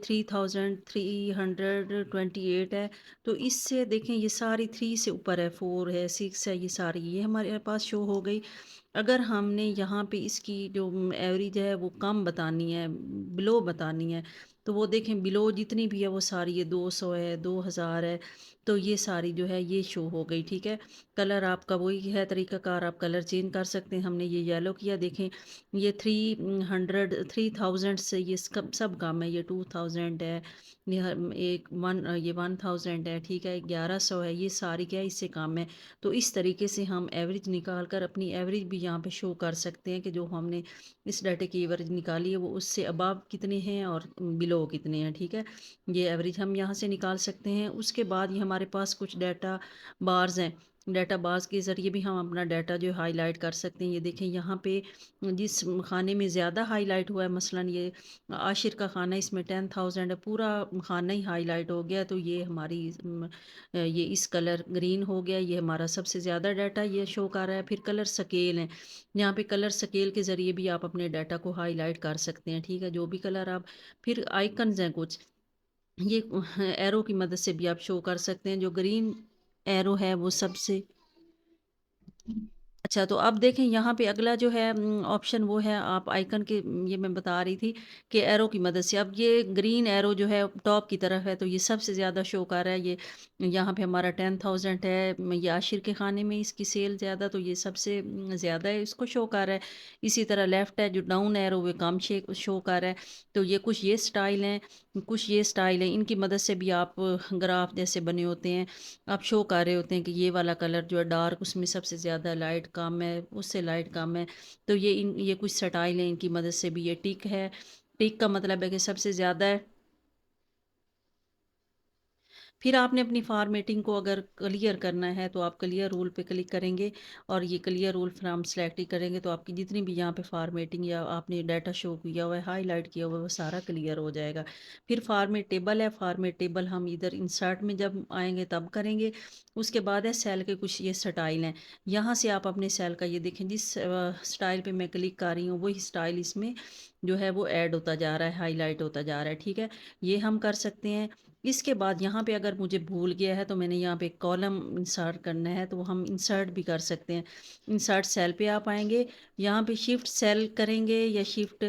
3328 ہے، تو اس سے دیکھیں یہ ساری 3 سے اوپر ہے، 4 ہے، 6 ہے، یہ ساری یہ ہمارے پاس شو ہو گئی۔ اگر ہم نے یہاں پہ اس کی جو ایوریج ہے وہ کم بتانی ہے، بلو بتانی ہے، تو وہ دیکھیں بلو جتنی بھی ہے وہ ساری یہ 200 ہے، 2000 ہے، تو یہ ساری جو ہے یہ شو ہو گئی، ٹھیک ہے؟ کلر آپ کا وہی ہے طریقہ کار، آپ کلر چینج کر سکتے ہیں۔ ہم نے یہ یلو کیا، دیکھیں یہ 3000 سے یہ سب کم ہے، یہ 2000 ہے، یہ یہ 1000 ہے، ٹھیک ہے، 1100 ہے، یہ ساری کیا ہے اس سے کم ہے۔ تو اس طریقے سے ہم ایوریج نکال کر اپنی ایوریج بھی یہاں پہ شو کر سکتے ہیں کہ جو ہم نے اس ڈیٹے کی ایوریج نکالی ہے وہ اس سے ابو کتنے ہیں اور بلو کتنے ہیں، ٹھیک ہے؟ یہ ایوریج ہم یہاں سے نکال سکتے ہیں۔ اس کے بعد یہ ہمارے پاس کچھ ڈیٹا بارز ہیں، ڈیٹا بارز کے ذریعے بھی ہم اپنا ڈیٹا جو ہائی لائٹ کر سکتے ہیں۔ یہ دیکھیں یہاں پہ جس خانے میں زیادہ ہائی لائٹ ہوا ہے، مثلا یہ عاشر کا خانہ، اس میں 10,000 ہے، پورا خانہ ہی ہائی لائٹ ہو گیا، تو یہ ہماری یہ اس کلر گرین ہو گیا، یہ ہمارا سب سے زیادہ ڈیٹا یہ شو کر رہا ہے۔ پھر کلر سکیل ہیں، یہاں پہ کلر سکیل کے ذریعے بھی آپ اپنے ڈیٹا کو ہائی لائٹ کر سکتے ہیں، ٹھیک ہے؟ جو بھی کلر آپ، پھر آئیکنز ہیں کچھ، یہ ایرو کی مدد سے بھی آپ شو کر سکتے ہیں۔ جو گرین ایرو ہے وہ سب سے اچھا، تو اب دیکھیں یہاں پہ اگلا جو ہے آپشن وہ ہے، آپ آئیکن کے یہ میں بتا رہی تھی کہ ایرو کی مدد سے، اب یہ گرین ایرو جو ہے ٹاپ کی طرف ہے تو یہ سب سے زیادہ شو کر رہا ہے، یہ یہاں پہ ہمارا 10,000 ہے، یہ عاشر کے خانے میں اس کی سیل زیادہ، تو یہ سب سے زیادہ ہے، اس کو شو کر رہا ہے۔ اسی طرح لیفٹ ہے جو ڈاؤن ایرو وہ کم شو کر رہا ہے، تو یہ کچھ یہ سٹائل ہیں، کچھ یہ سٹائل ہیں، ان کی مدد سے بھی آپ گراف جیسے بنے ہوتے ہیں آپ شو کر رہے ہوتے ہیں کہ یہ والا کلر جو ہے ڈارک، اس میں سب سے زیادہ لائٹ کم ہے، اس سے لائٹ کم ہے، تو یہ کچھ سٹائل ہیں، ان کی مدد سے بھی یہ ٹک ہے، ٹک کا مطلب ہے کہ سب سے زیادہ ہے۔ پھر آپ نے اپنی فارمیٹنگ کو اگر کلیئر کرنا ہے تو آپ کلیئر رول پہ کلک کریں گے اور یہ کلیئر رول فرام سلیکٹ کریں گے تو آپ کی جتنی بھی یہاں پہ فارمیٹنگ یا آپ نے ڈیٹا شو کیا ہوا ہے، ہائی لائٹ کیا ہوا ہے، وہ سارا کلیئر ہو جائے گا۔ پھر فارمیٹ ٹیبل ہے، فارمیٹ ٹیبل ہم ادھر انسرٹ میں جب آئیں گے تب کریں گے۔ اس کے بعد ہے سیل کے کچھ یہ سٹائل ہیں، یہاں سے آپ اپنے سیل کا یہ دیکھیں جس سٹائل پہ میں کلک کر رہی ہوں وہی سٹائل اس میں جو ہے وہ ایڈ ہوتا جا رہا ہے، ہائی لائٹ ہوتا جا رہا ہے، ٹھیک ہے؟ یہ ہم کر سکتے ہیں۔ اس کے بعد یہاں پہ اگر مجھے بھول گیا ہے تو میں نے یہاں پہ کالم انسرٹ کرنا ہے تو ہم انسرٹ بھی کر سکتے ہیں۔ انسرٹ سیل پہ آپ آئیں گے، یہاں پہ شفٹ سیل کریں گے یا شفٹ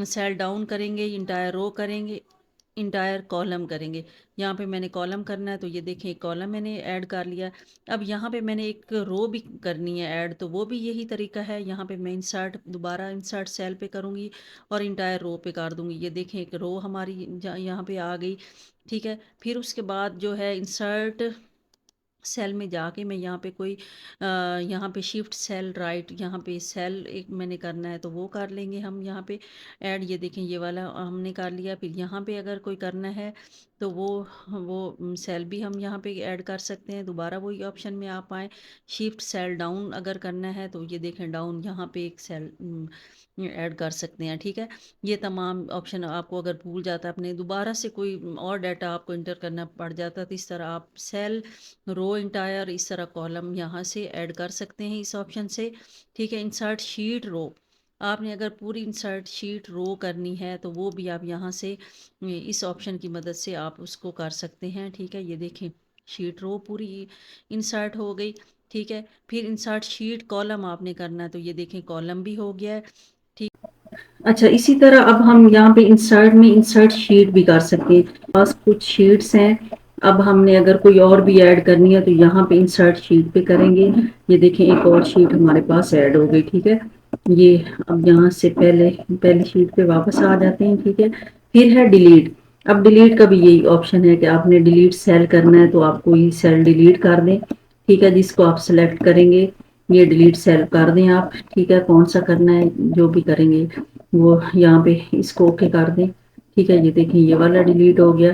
سیل ڈاؤن کریں گے، انٹائر رو کریں گے، انٹائر کالم کریں گے۔ یہاں پہ میں نے کالم کرنا ہے تو یہ دیکھیں کالم میں نے ایڈ کر لیا۔ اب یہاں پہ میں نے ایک رو بھی کرنی ہے ایڈ، تو وہ بھی یہی طریقہ ہے، یہاں پہ میں انسرٹ دوبارہ انسرٹ سیل پہ کروں گی اور انٹائر رو پہ کر دوں گی۔ یہ دیکھیں ایک رو ہماری یہاں پہ آ گئی، ٹھیک ہے؟ پھر اس کے بعد جو ہے انسرٹ سیل میں جا کے میں یہاں پہ کوئی یہاں پہ شفٹ سیل رائٹ، یہاں پہ سیل ایک میں نے کرنا ہے تو وہ کر لیں گے ہم یہاں پہ ایڈ۔ یہ دیکھیں یہ والا ہم نے کر لیا۔ پھر یہاں پہ اگر کوئی کرنا ہے تو وہ سیل بھی ہم یہاں پہ ایڈ کر سکتے ہیں، دوبارہ وہی آپشن میں آپ آئیں، شفٹ سیل ڈاؤن اگر کرنا ہے تو یہ دیکھیں ڈاؤن یہاں پہ ایک سیل ایڈ کر سکتے ہیں، ٹھیک ہے؟ یہ تمام آپشن آپ کو اگر بھول جاتا ہے اپنے دوبارہ سے کوئی اور ڈیٹا آپ کو انٹر کرنا پڑ جاتا ہے تو اس طرح آپ سیل، رو، انٹائر، اس طرح کالم یہاں سے ایڈ کر سکتے ہیں اس آپشن سے، ٹھیک ہے؟ انسرٹ شیٹ رو، آپ نے اگر پوری انسرٹ شیٹ رو کرنی ہے تو وہ بھی آپ یہاں سے اس آپشن کی مدد سے آپ اس کو کر سکتے ہیں، ٹھیک ہے؟ یہ دیکھیں شیٹ رو پوری انسرٹ ہو گئی، ٹھیک ہے؟ پھر انسرٹ شیٹ کالم آپ نے کرنا ہے تو یہ دیکھیں کالم بھی ہو گیا ہے، ٹھیک۔ اچھا، اسی طرح اب ہم یہاں پہ انسرٹ میں انسرٹ شیٹ بھی کر سکتے ہیں، بس کچھ شیٹس ہیں، اب ہم نے اگر کوئی اور بھی ایڈ کرنی ہے تو یہاں پہ انسرٹ شیٹ پہ کریں گے۔ یہ دیکھیں ایک اور شیٹ ہمارے پاس ایڈ ہو گئی، ٹھیک ہے؟ یہ اب یہاں سے پہلی شیٹ پہ واپس آ جاتے ہیں، ٹھیک ہے؟ پھر ہے ڈیلیٹ، اب ڈیلیٹ کا بھی یہی آپشن ہے کہ آپ نے ڈیلیٹ سیل کرنا ہے تو آپ کوئی سیل ڈیلیٹ کر دیں، ٹھیک ہے؟ جس کو آپ سلیکٹ کریں گے یہ ڈیلیٹ سیل کر دیں آپ، ٹھیک ہے؟ کون سا کرنا ہے جو بھی کریں گے وہ یہاں پہ اس کو اوکے کر دیں، ٹھیک ہے؟ یہ دیکھیں یہ والا ڈیلیٹ ہو گیا۔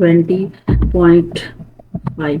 20.5।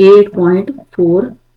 8.43।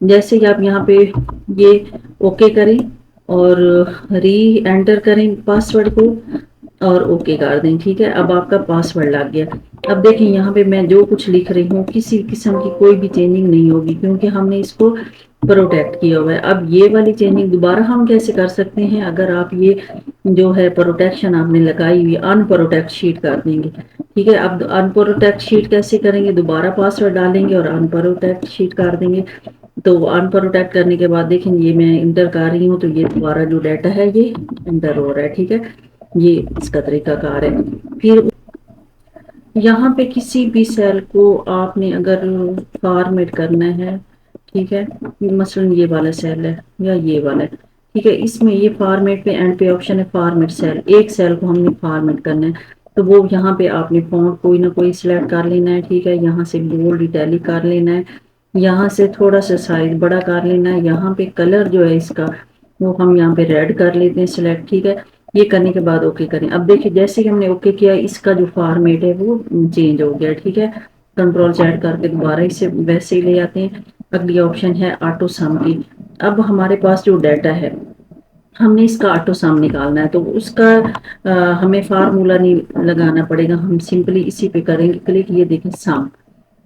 جیسے کہ آپ یہاں پہ یہ اوکے کریں اور ری انٹر کریں پاسورڈ کو اور اوکے کر دیں، ٹھیک ہے۔ اب آپ کا پاسورڈ لگ گیا۔ اب دیکھیں یہاں پہ میں جو کچھ لکھ رہی ہوں کسی قسم کی کوئی بھی چینجنگ نہیں ہوگی، کیونکہ ہم نے اس کو پروٹیکٹ کیا ہوا ہے۔ اب یہ والی چینجنگ دوبارہ ہم کیسے کر سکتے ہیں؟ اگر آپ یہ جو ہے پروٹیکشن آپ نے لگائی ہوئی ان پروٹیکٹ شیٹ کر دیں گے، ٹھیک ہے۔ اب ان پروٹیکٹ شیٹ کیسے کریں گے؟ دوبارہ پاسورڈ ڈالیں گے اور ان پروٹیکٹ شیٹ کر دیں گے۔ تو ان پروٹیکٹ کرنے کے بعد دیکھیں یہ میں انٹر کر رہی ہوں، تو یہ دوبارہ جو ڈیٹا ہے یہ انٹر ہو رہا ہے، ٹھیک ہے۔ یہ اس کا طریقہ کار ہے۔ پھر یہاں پہ کسی بھی سیل کو آپ نے اگر فارمیٹ کرنا ہے، ٹھیک ہے، مثلاً یہ والا سیل ہے یا یہ والا ہے، ٹھیک ہے، اس میں یہ فارمیٹ پہ اینڈ پہ آپشن ہے فارمیٹ سیل، ایک سیل کو ہم نے فارمیٹ کرنا ہے، تو وہ یہاں پہ آپ نے فونٹ کوئی نہ کوئی سلیکٹ کر لینا ہے، ٹھیک ہے، یہاں سے بولڈ اٹیلک کر لینا ہے، یہاں سے تھوڑا سا سائز بڑا کر لینا ہے، یہاں پہ کلر جو ہے اس کا وہ ہم یہاں پہ ریڈ کر لیتے ہیں سلیکٹ، ٹھیک ہے۔ یہ کرنے کے بعد اوکے کریں۔ اب دیکھیں جیسے ہی ہم نے اوکے کیا اس کا جو فارمیٹ ہے وہ چینج ہو گیا، ٹھیک ہے۔ کنٹرول زیڈ کر کے دوبارہ اسے ویسے ہی لے آتے ہیں۔ اگلی آپشن ہے آٹو سم کی۔ اب ہمارے پاس جو ڈیٹا ہے ہم نے اس کا آٹو سم نکالنا ہے، تو اس کا ہمیں فارمولا نہیں لگانا پڑے گا، ہم سمپلی اسی پہ کریں گے کلک، یہ دیکھیں سم،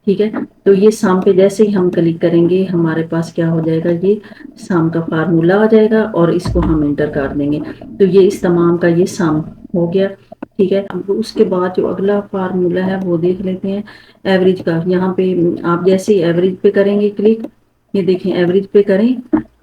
ٹھیک ہے۔ تو یہ سم پہ جیسے ہی ہم کلک کریں گے ہمارے پاس کیا ہو جائے گا؟ یہ سم کا فارمولا آ جائے گا اور اس کو ہم انٹر کر دیں گے، تو یہ اس تمام کا یہ سم ہو گیا، ٹھیک ہے۔ اب اس کے بعد جو اگلا فارمولا ہے وہ دیکھ لیتے ہیں ایوریج کا۔ یہاں پہ آپ جیسے ہی ایوریج پہ کریں گے کلک، یہ دیکھیں ایوریج پہ کریں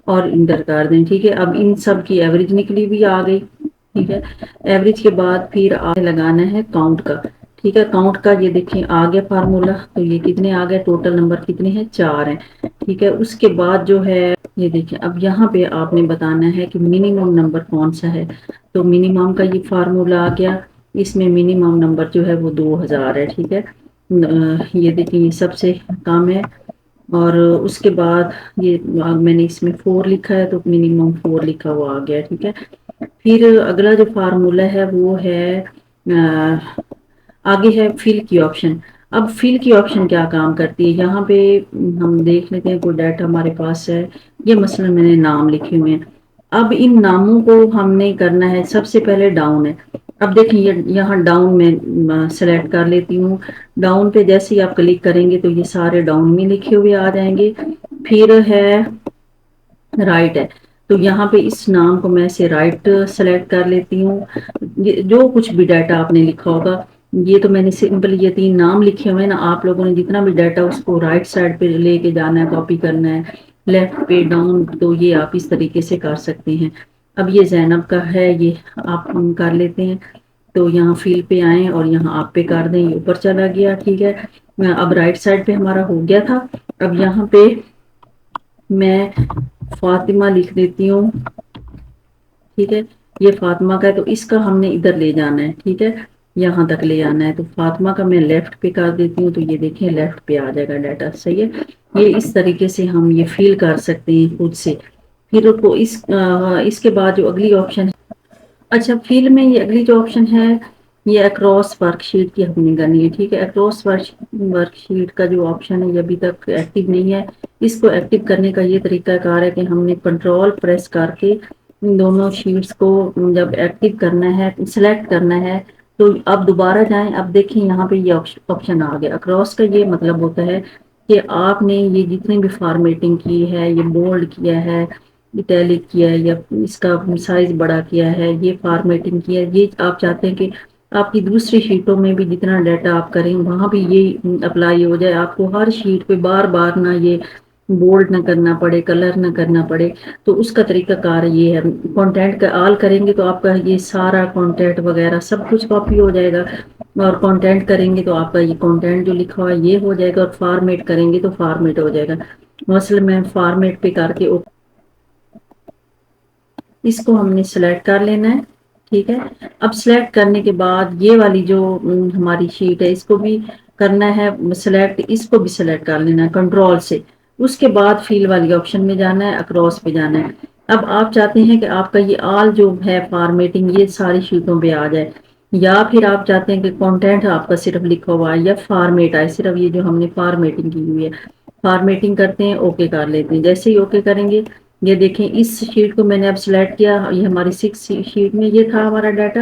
اور انٹر کر دیں، ٹھیک ہے۔ اب ان سب کی ایوریج نکلی بھی آ گئی، ٹھیک ہے۔ ایوریج کے بعد پھر آپ لگانا ہے کاؤنٹ کا، ٹھیک ہے۔ کاؤنٹ کا یہ دیکھیں آ گیا فارمولا، تو یہ کتنے آ گئے؟ ٹوٹل نمبر کتنے ہیں؟ 4 ہیں، ٹھیک ہے۔ اس کے بعد جو ہے یہ دیکھیں اب یہاں پہ آپ نے بتانا ہے کہ منیمم نمبر کون سا ہے، تو منیمم کا یہ فارمولا آ گیا، اس میں منیمم نمبر جو ہے وہ 2000 ہے، ٹھیک ہے۔ یہ دیکھیں یہ سب سے کم ہے، اور اس کے بعد یہ میں نے اس میں 4 لکھا ہے تو منیمم 4 لکھا ہوا آ گیا، ٹھیک ہے۔ پھر اگلا جو فارمولا ہے وہ ہے آگے ہے فل کی آپشن۔ اب فل کی آپشن کیا کام کرتی ہے؟ یہاں پہ ہم دیکھ لیتے ہیں کوئی ڈیٹا ہمارے پاس ہے، یہ مثلا میں نے نام لکھے ہوئے ہیں، اب ان ناموں کو ہم نے کرنا ہے سب سے پہلے ڈاؤن ہے۔ اب دیکھیں یہاں ڈاؤن میں سلیکٹ کر لیتی ہوں، ڈاؤن پہ جیسے ہی آپ کلک کریں گے تو یہ سارے ڈاؤن میں لکھے ہوئے آ جائیں گے۔ پھر ہے رائٹ ہے، تو یہاں پہ اس نام کو میں سے رائٹ سلیکٹ کر لیتی ہوں، جو کچھ بھی ڈیٹا آپ نے لکھا ہوگا، یہ تو میں نے سمپل یہ 3 نام لکھے ہوئے ہیں نا، آپ لوگوں نے جتنا بھی ڈیٹا اس کو رائٹ سائڈ پہ لے کے جانا ہے، کاپی کرنا ہے لیفٹ پہ ڈاؤن، تو یہ آپ اس طریقے سے کر سکتے ہیں۔ اب یہ زینب کا ہے، یہ آپ کر لیتے ہیں، تو یہاں فیل پہ آئیں اور یہاں آپ پہ کر دیں، یہ اوپر چلا گیا، ٹھیک ہے۔ اب رائٹ سائڈ پہ ہمارا ہو گیا تھا، اب یہاں پہ میں فاطمہ لکھ دیتی ہوں، ٹھیک ہے، یہ فاطمہ کا ہے تو اس کا ہم نے ادھر لے جانا ہے، ٹھیک ہے، یہاں تک لے آنا ہے، تو فاطمہ کا میں لیفٹ پہ کر دیتی ہوں، تو یہ دیکھیں لیفٹ پہ آ جائے گا ڈیٹا، صحیح ہے۔ یہ اس طریقے سے ہم یہ فیل کر سکتے ہیں خود سے۔ پھر کو اس کے بعد جو اگلی آپشن ہے، اچھا فیل میں یہ اگلی جو آپشن ہے یہ اکراس ورک شیٹ کی ہم نے کرنی ہے، ٹھیک ہے۔ اکراس ورک شیٹ کا جو آپشن ہے یہ ابھی تک ایکٹیو نہیں ہے، اس کو ایکٹیو کرنے کا یہ طریقہ کار ہے کہ ہم نے کنٹرول پریس کر کے ان دونوں شیٹس کو جب ایکٹیو کرنا ہے سلیکٹ کرنا ہے، تو اب دوبارہ جائیں، اب دیکھیں یہاں پہ یہ آپشن آ گیا۔ اکراس کا یہ مطلب ہوتا ہے کہ آپ نے یہ جتنی بھی فارمیٹنگ کی ہے، یہ بولڈ کیا ہے، اٹیلک کیا ہے، یا اس کا سائز بڑا کیا ہے، یہ فارمیٹنگ کیا ہے، یہ آپ چاہتے ہیں کہ آپ کی دوسری شیٹوں میں بھی جتنا ڈیٹا آپ کریں وہاں بھی یہ اپلائی ہو جائے، آپ کو ہر شیٹ پہ بار بار نہ یہ بولڈ نہ کرنا پڑے، کلر نہ کرنا پڑے، تو اس کا طریقہ کار یہ ہے۔ کانٹینٹ کا آل کریں گے تو آپ کا یہ سارا کانٹینٹ وغیرہ سب کچھ کاپی ہو جائے گا، اور کانٹینٹ کریں گے تو آپ کا یہ کانٹینٹ جو لکھا ہوا ہے یہ ہو جائے گا، اور فارمیٹ کریں گے تو فارمیٹ ہو جائے گا۔ مثلا میں فارمیٹ پہ کر کے اس کو ہم نے سلیکٹ کر لینا ہے، ٹھیک ہے۔ اب سلیکٹ کرنے کے بعد یہ والی جو ہماری شیٹ ہے اس کو بھی کرنا ہے سلیکٹ، اس کو بھی سلیکٹ کر لینا ہے کنٹرول سے، اس کے بعد فیل والی آپشن میں جانا ہے، اکراس پہ جانا ہے۔ اب آپ چاہتے ہیں کہ آپ کا یہ آل جو ہے فارمیٹنگ یہ ساری شیٹوں پہ آ جائے، یا پھر آپ چاہتے ہیں کہ کانٹینٹ آپ کا صرف لکھا ہوا ہے یا فارمیٹ آئے، صرف یہ جو ہم نے فارمیٹنگ کی ہوئی ہے، فارمیٹنگ کرتے ہیں، اوکے کر لیتے ہیں۔ جیسے ہی اوکے کریں گے، یہ دیکھیں اس شیٹ کو میں نے اب سلیکٹ کیا، یہ ہماری 6 شیٹ میں یہ تھا ہمارا ڈاٹا۔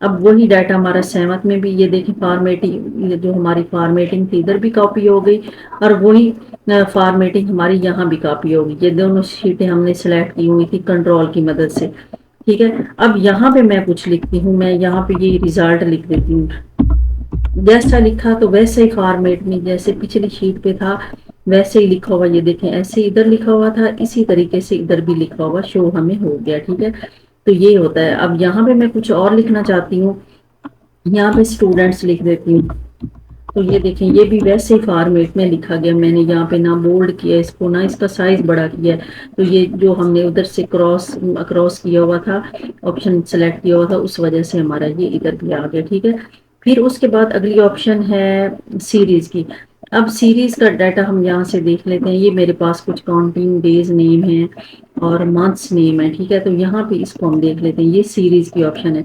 اب وہی ڈاٹا ہمارا 7 میں بھی، یہ دیکھیں فارمیٹنگ، یہ جو ہماری فارمیٹنگ تھی ادھر بھی کاپی ہو گئی، اور وہی فارمیٹنگ ہماری یہاں بھی کاپی ہوگی۔ یہ دونوں شیٹیں ہم نے سلیکٹ کی ہوئی تھی کنٹرول کی مدد سے، ٹھیک ہے۔ اب یہاں پہ میں کچھ لکھتی ہوں، میں یہاں پہ یہ ریزلٹ لکھ دیتی ہوں، جیسا لکھا تو ویسے ہی فارمیٹ میں جیسے پچھلی شیٹ پہ تھا ویسے ہی لکھا ہوا، یہ دیکھیں ایسے ہی ادھر لکھا ہوا تھا، اسی طریقے سے ادھر بھی لکھا ہوا شو ہمیں ہو گیا، ٹھیک ہے۔ تو یہ ہوتا ہے۔ اب یہاں پہ میں کچھ اور لکھنا چاہتی ہوں، یہاں پہ اسٹوڈینٹس لکھ دیتی ہوں، تو یہ دیکھیں یہ بھی ویسے ہی فارمیٹ میں لکھا گیا، میں نے یہاں پہ نہ بولڈ کیا اس کو، نہ اس کا سائز بڑا کیا ہے۔ تو یہ جو ہم نے ادھر سے اکراس کیا ہوا تھا، آپشن سلیکٹ کیا ہوا تھا، اس وجہ سے ہمارا یہ ادھر بھی آ گیا، ٹھیک ہے۔ پھر اس کے بعد اگلی آپشن ہے سیریز کی۔ اب سیریز کا ڈیٹا ہم یہاں سے دیکھ لیتے ہیں، یہ میرے پاس کچھ کاؤنٹنگ ڈیز نیم ہے اور منتھس نیم ہے، ٹھیک ہے۔ تو یہاں پہ اس کو ہم دیکھ لیتے ہیں، یہ سیریز کی آپشن ہے۔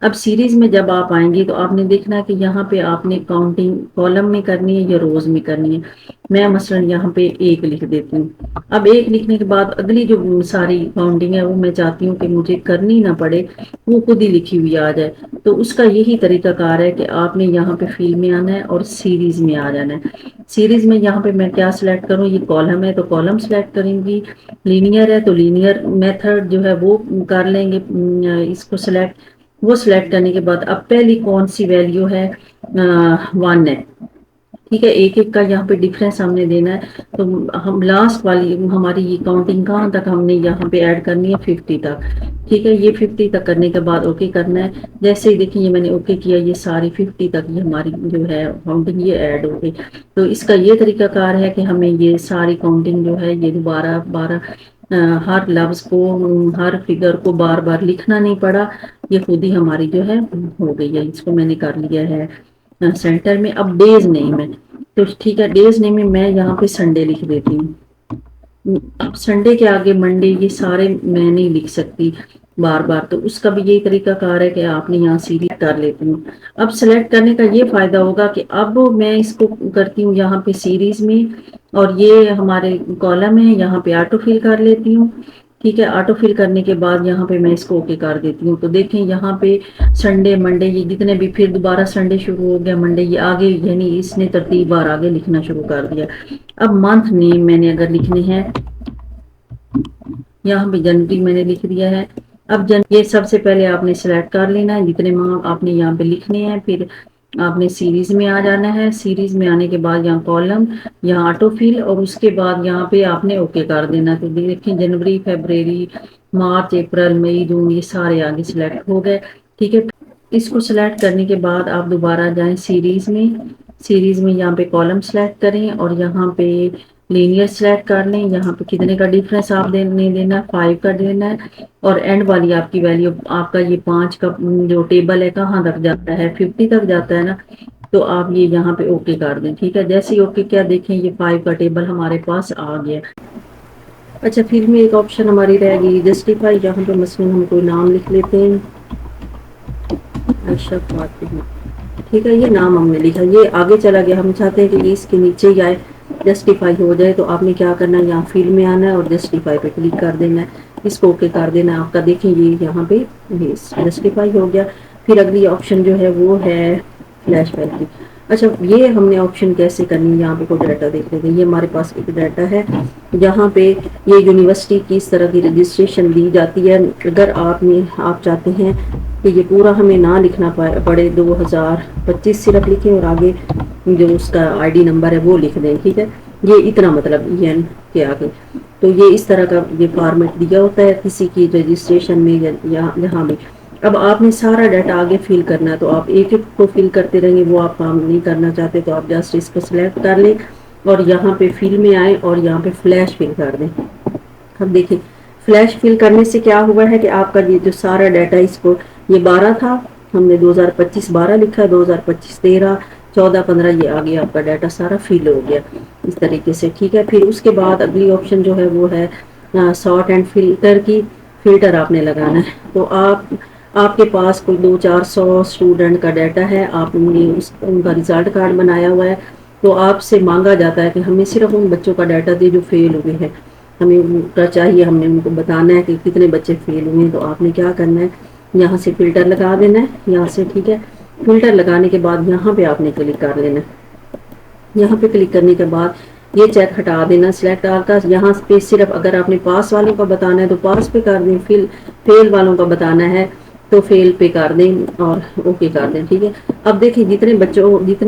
اب سیریز میں جب آپ آئیں گے تو آپ نے دیکھنا ہے کہ یہاں پہ آپ نے کاؤنٹنگ کالم میں کرنی ہے یا روز میں کرنی ہے۔ میں مثلا یہاں پہ 1 لکھ دیتی ہوں۔ اب 1 لکھنے کے بعد اگلی جو ساری کاؤنٹنگ ہے وہ میں چاہتی ہوں کہ مجھے کرنی نہ پڑے، وہ خود ہی لکھی ہوئی آ جائے۔ تو اس کا یہی طریقہ کار ہے کہ آپ نے یہاں پہ فیلڈ میں آنا ہے اور سیریز میں آ جانا ہے۔ سیریز میں یہاں پہ میں کیا سلیکٹ کروں، یہ کالم ہے تو کالم سلیکٹ کریں گی، لینئر ہے تو لینئر میتھڈ جو ہے وہ کر لیں گے اس کو سلیکٹ۔ وہ سلیکٹ کرنے کے بعد اب پہلی کون سی ویلیو ہے، 1 ہے، ٹھیک ہے۔ ایک ایک کا یہاں پہ ڈفرینس ہم نے دینا ہے، تو ہم لاسٹ والی ہماری یہ کاؤنٹنگ کہاں تک ہم نے یہاں پہ ایڈ کرنی ہے، 50 تک، ٹھیک ہے۔ یہ 50 تک کرنے کے بعد اوکے کرنا ہے۔ جیسے ہی دیکھیں یہ میں نے اوکے کیا، یہ ساری 50 تک یہ ہماری جو ہے کاؤنٹنگ یہ ایڈ ہو گئی۔ تو اس کا یہ طریقہ کار ہے کہ ہمیں یہ ساری کاؤنٹنگ جو ہے یہ دوبارہ ہر لفظ کو، ہر فگر کو بار بار لکھنا نہیں پڑا، یہ خود ہی ہماری جو ہے ہو گئی ہے۔ اس کو میں نے کر لیا ہے سینٹر میں۔ اب ڈیز نیم ہے تو ٹھیک ہے، ڈیز نیم میں میں یہاں پہ سنڈے لکھ دیتی ہوں۔ اب سنڈے کے آگے منڈے یہ سارے میں نہیں لکھ سکتی بار بار، تو اس کا بھی یہی طریقہ کار ہے کہ آپ نے یہاں سیلیکٹ کر لیتی ہوں۔ اب سلیکٹ کرنے کا یہ فائدہ ہوگا کہ اب میں اس کو کرتی ہوں یہاں پہ سیریز میں، اور یہ ہمارے کالم ہے، یہاں پہ آٹو فل کر لیتی ہوں، ٹھیک ہے۔ آٹو فل کرنے کے بعد یہاں پہ میں اس کو اوکے کر دیتی ہوں۔ تو دیکھیں یہاں پہ سنڈے منڈے یہ جتنے بھی، پھر دوبارہ سنڈے شروع ہو گیا، منڈے یہ آگے، یعنی اس نے ترتیب بار آگے لکھنا شروع کر دیا۔ اب منتھ نیم میں نے اگر لکھنی ہے، یہاں پہ جنوری میں نے لکھ دیا ہے۔ اب یہ سب سے پہلے آپ نے سلیکٹ کر لینا ہے جتنے ماہ آپ نے یہاں پہ لکھنے ہیں، پھر آپ نے سیریز میں آ جانا ہے۔ سیریز میں آنے کے بعد یہاں کالم، یہاں آٹو فل، اور اس کے بعد یہاں پہ آپ نے اوکے کر دینا۔ تو دیکھیں جنوری، فیبرری، مارچ، اپریل، مئی، جون یہ سارے آگے سلیکٹ ہو گئے، ٹھیک ہے۔ اس کو سلیکٹ کرنے کے بعد آپ دوبارہ جائیں سیریز میں، سیریز میں یہاں پہ کالم سلیکٹ کریں اور یہاں پہ لینئر سلیکٹ کر لیں۔ یہاں پہ کتنے کا ڈیفرنس آپ نے دینا ہے، 5 کا دینا ہے، اور اینڈ والی آپ کی ویلیو، آپ کا یہ 5 کا جو ٹیبل ہے کہاں تک جاتا ہے، 50 تک جاتا ہے نا، تو آپ یہ یہاں پہ اوکے کر دیں، ٹھیک ہے۔ جیسے ہی اوکے کیا، دیکھیں یہ 5 کا ٹیبل ہمارے پاس آ گیا۔ اچھا، پھر میں ایک آپشن ہماری رہ گئی جسٹیفائی، جہاں پہ مثلاً ہم کوئی نام لکھ لیتے ہیں، عائشہ فاطمہ، ٹھیک ہے۔ یہ نام ہم نے لکھا، یہ آگے چلا گیا، ہم چاہتے ہیں کہ یہ اس کے نیچے ہی آئے، جسٹیفائی ہو جائے۔ تو آپ نے کیا کرنا ہے، یہاں فیلڈ میں آنا ہے اور جسٹیفائی پہ کلک کر دینا ہے، اس کو اوکے کر دینا ہے۔ آپ کا دیکھیں یہ یہاں پہ جسٹیفائی ہو گیا۔ پھر اگلی آپشن جو ہے وہ ہے فلیش بیک کی۔ اچھا، یہ ہم نے آپشن کیسے کرنی ہے، یہاں پہ کوئی ڈیٹا دیکھ لیتے ہیں، یہ ہمارے پاس ایک ڈیٹا ہے، جہاں پہ یہ یونیورسٹی کی اس طرح کی رجسٹریشن دی جاتی ہے۔ اگر آپ چاہتے ہیں کہ یہ پورا ہمیں نہ لکھنا پڑے، 2025 صرف لکھیں اور آگے جو اس کا آئی ڈی نمبر ہے وہ لکھ دیں، ٹھیک ہے۔ یہ اتنا مطلب این کے آگے، تو یہ اس طرح کا یہ فارمیٹ دیا ہوتا ہے کسی کی رجسٹریشن میں یا یہاں بھی۔ اب آپ نے سارا ڈیٹا آگے فل کرنا ہے، تو آپ ایک ایک کو فل کرتے رہیں گے، وہ آپ کام نہیں کرنا چاہتے تو آپ جسٹ اس کو سلیکٹ کر لیں اور یہاں پہ فل میں آئیں اور یہاں پہ فلیش فل کر دیں۔ اب دیکھیں فلیش فل کرنے سے کیا ہوا ہے کہ آپ کا یہ جو سارا ڈیٹا، اس کو یہ 12 تھا، ہم نے 2025 12 لکھا، 2025 13، 14 15، یہ آگے آپ کا ڈیٹا سارا فل ہو گیا اس طریقے سے، ٹھیک ہے۔ پھر اس کے بعد اگلی آپشن جو ہے وہ ہے سارٹ اینڈ فلٹر کی۔ فلٹر آپ نے لگانا ہے، تو آپ کے پاس کوئی 200-400 اسٹوڈنٹ کا ڈیٹا ہے، آپ نے ان کا ریزلٹ کارڈ بنایا ہوا ہے، تو آپ سے مانگا جاتا ہے کہ ہمیں صرف ان بچوں کا ڈیٹا دے جو فیل ہوئے ہیں، ہمیں ان کا چاہیے، ہم نے ان کو بتانا ہے کہ کتنے بچے فیل ہوئے ہیں۔ تو آپ نے کیا کرنا ہے، یہاں سے فلٹر لگا دینا ہے یہاں سے، ٹھیک ہے۔ فلٹر لگانے کے بعد یہاں پہ آپ نے کلک کر لینا ہے، یہاں پہ کلک کرنے کے بعد یہ چیک ہٹا دینا، سلیکٹ آل کا، یہاں پہ صرف اگر آپ نے پاس والوں کا بتانا ہے تو پاس پہ کر دیں، فیل والوں کا بتانا ہے تو فیل پہ کر دیں اور اوکے کر دیں، ٹھیک ہے۔ اب دیکھیں جتنے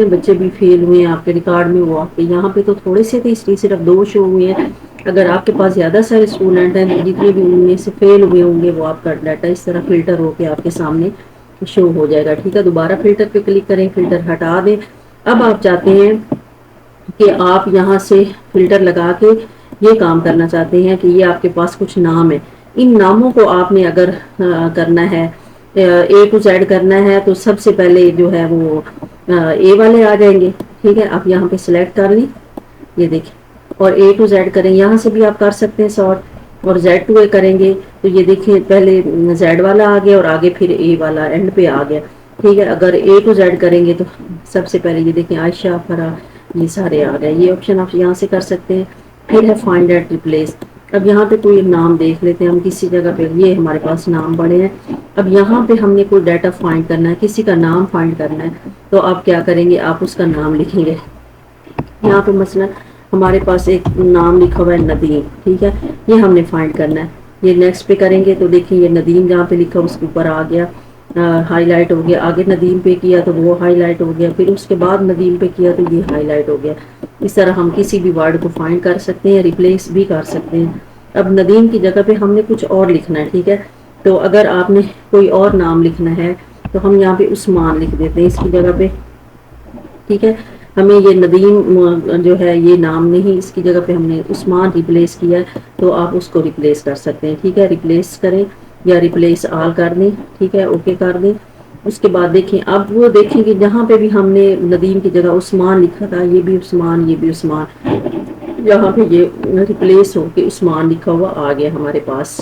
بچے بھی فیل ہوئے ہیں آپ کے ریکارڈ میں، وہ آپ کے یہاں پہ تو تھوڑے سے تھے، اس لیے صرف 2 شو ہوئے ہیں۔ اگر آپ کے پاس زیادہ سارے اسٹوڈنٹ ہیں تو جتنے بھی ان میں سے فیل ہوئے ہوں گے وہ آپ کا ڈاٹا اس طرح فلٹر ہو کے آپ کے سامنے شو ہو جائے گا، ٹھیک ہے۔ دوبارہ فلٹر پہ کلک کریں، فلٹر ہٹا دیں۔ اب آپ چاہتے ہیں کہ آپ یہاں سے فلٹر لگا کے یہ کام کرنا چاہتے ہیں کہ یہ آپ کے پاس کچھ نام ہے، ان ناموں کو آپ نے اگر کرنا ہے اے ٹو زیڈ کرنا ہے تو سب سے پہلے جو ہے وہ اے والے آ جائیں گے، ٹھیک ہے۔ آپ یہاں پہ سلیکٹ کر لیں، یہ دیکھیں، اور اے ٹو زیڈ کریں، یہاں سے بھی آپ کر سکتے ہیں سارٹ، اور زیڈ ٹو اے کریں گے تو یہ دیکھیں پہلے زیڈ والا آ گیا اور آگے پھر اے والا اینڈ پہ آ گیا، ٹھیک ہے۔ اگر اے ٹو زیڈ کریں گے تو سب سے پہلے یہ دیکھیں عائشہ، فرا، یہ سارے آ گئے۔ یہ آپشن آپ یہاں سے کر سکتے ہیں۔ پھر ہے فائنڈ اینڈ ریپلیس، اب یہاں پہ کوئی نام دیکھ لیتے ہیں ہم کسی جگہ پہ، یہ ہمارے پاس نام بڑے ہیں۔ اب یہاں پہ ہم نے کوئی ڈیٹا فائنڈ کرنا ہے، کسی کا نام فائنڈ کرنا ہے، تو آپ کیا کریں گے، آپ اس کا نام لکھیں گے۔ یہاں پہ مثلا ہمارے پاس ایک نام لکھا ہوا ہے ندیم، ٹھیک ہے، یہ ہم نے فائنڈ کرنا ہے۔ یہ نیکسٹ پہ کریں گے تو دیکھیں یہ ندیم جہاں پہ لکھا اس کے اوپر آ گیا، ہائی لائٹ ہو گیا، آگے ندیم پہ کیا تو وہ ہائی لائٹ ہو گیا، پھر اس کے بعد ندیم پہ کیا تو یہ ہائی لائٹ ہو گیا۔ اس طرح ہم کسی بھی ورڈ کو فائنڈ کر سکتے ہیں، ریپلیس بھی کر سکتے ہیں۔ اب ندیم کی جگہ پہ ہم نے کچھ اور لکھنا ہے، ٹھیک ہے، تو اگر آپ نے کوئی اور نام لکھنا ہے تو ہم یہاں پہ عثمان لکھ دیتے ہیں اس کی جگہ پہ، ٹھیک ہے۔ ہمیں یہ ندیم جو ہے یہ نام نہیں، اس کی جگہ پہ ہم نے عثمان ریپلیس کیا ہے تو آپ اس کو ریپلیس کر سکتے ہیں، ٹھیک ہے۔ ریپلیس کریں یا ریپلیس آل کر دیں، ٹھیک ہے، اوکے کر دیں۔ اس کے بعد دیکھیں، اب وہ دیکھیں کہ جہاں پہ بھی ہم نے ندیم کی جگہ عثمان لکھا تھا، یہ بھی عثمان، یہ بھی عثمان، یہاں پہ یہ ریپلیس ہو کے عثمان لکھا ہوا آ گیا ہمارے پاس۔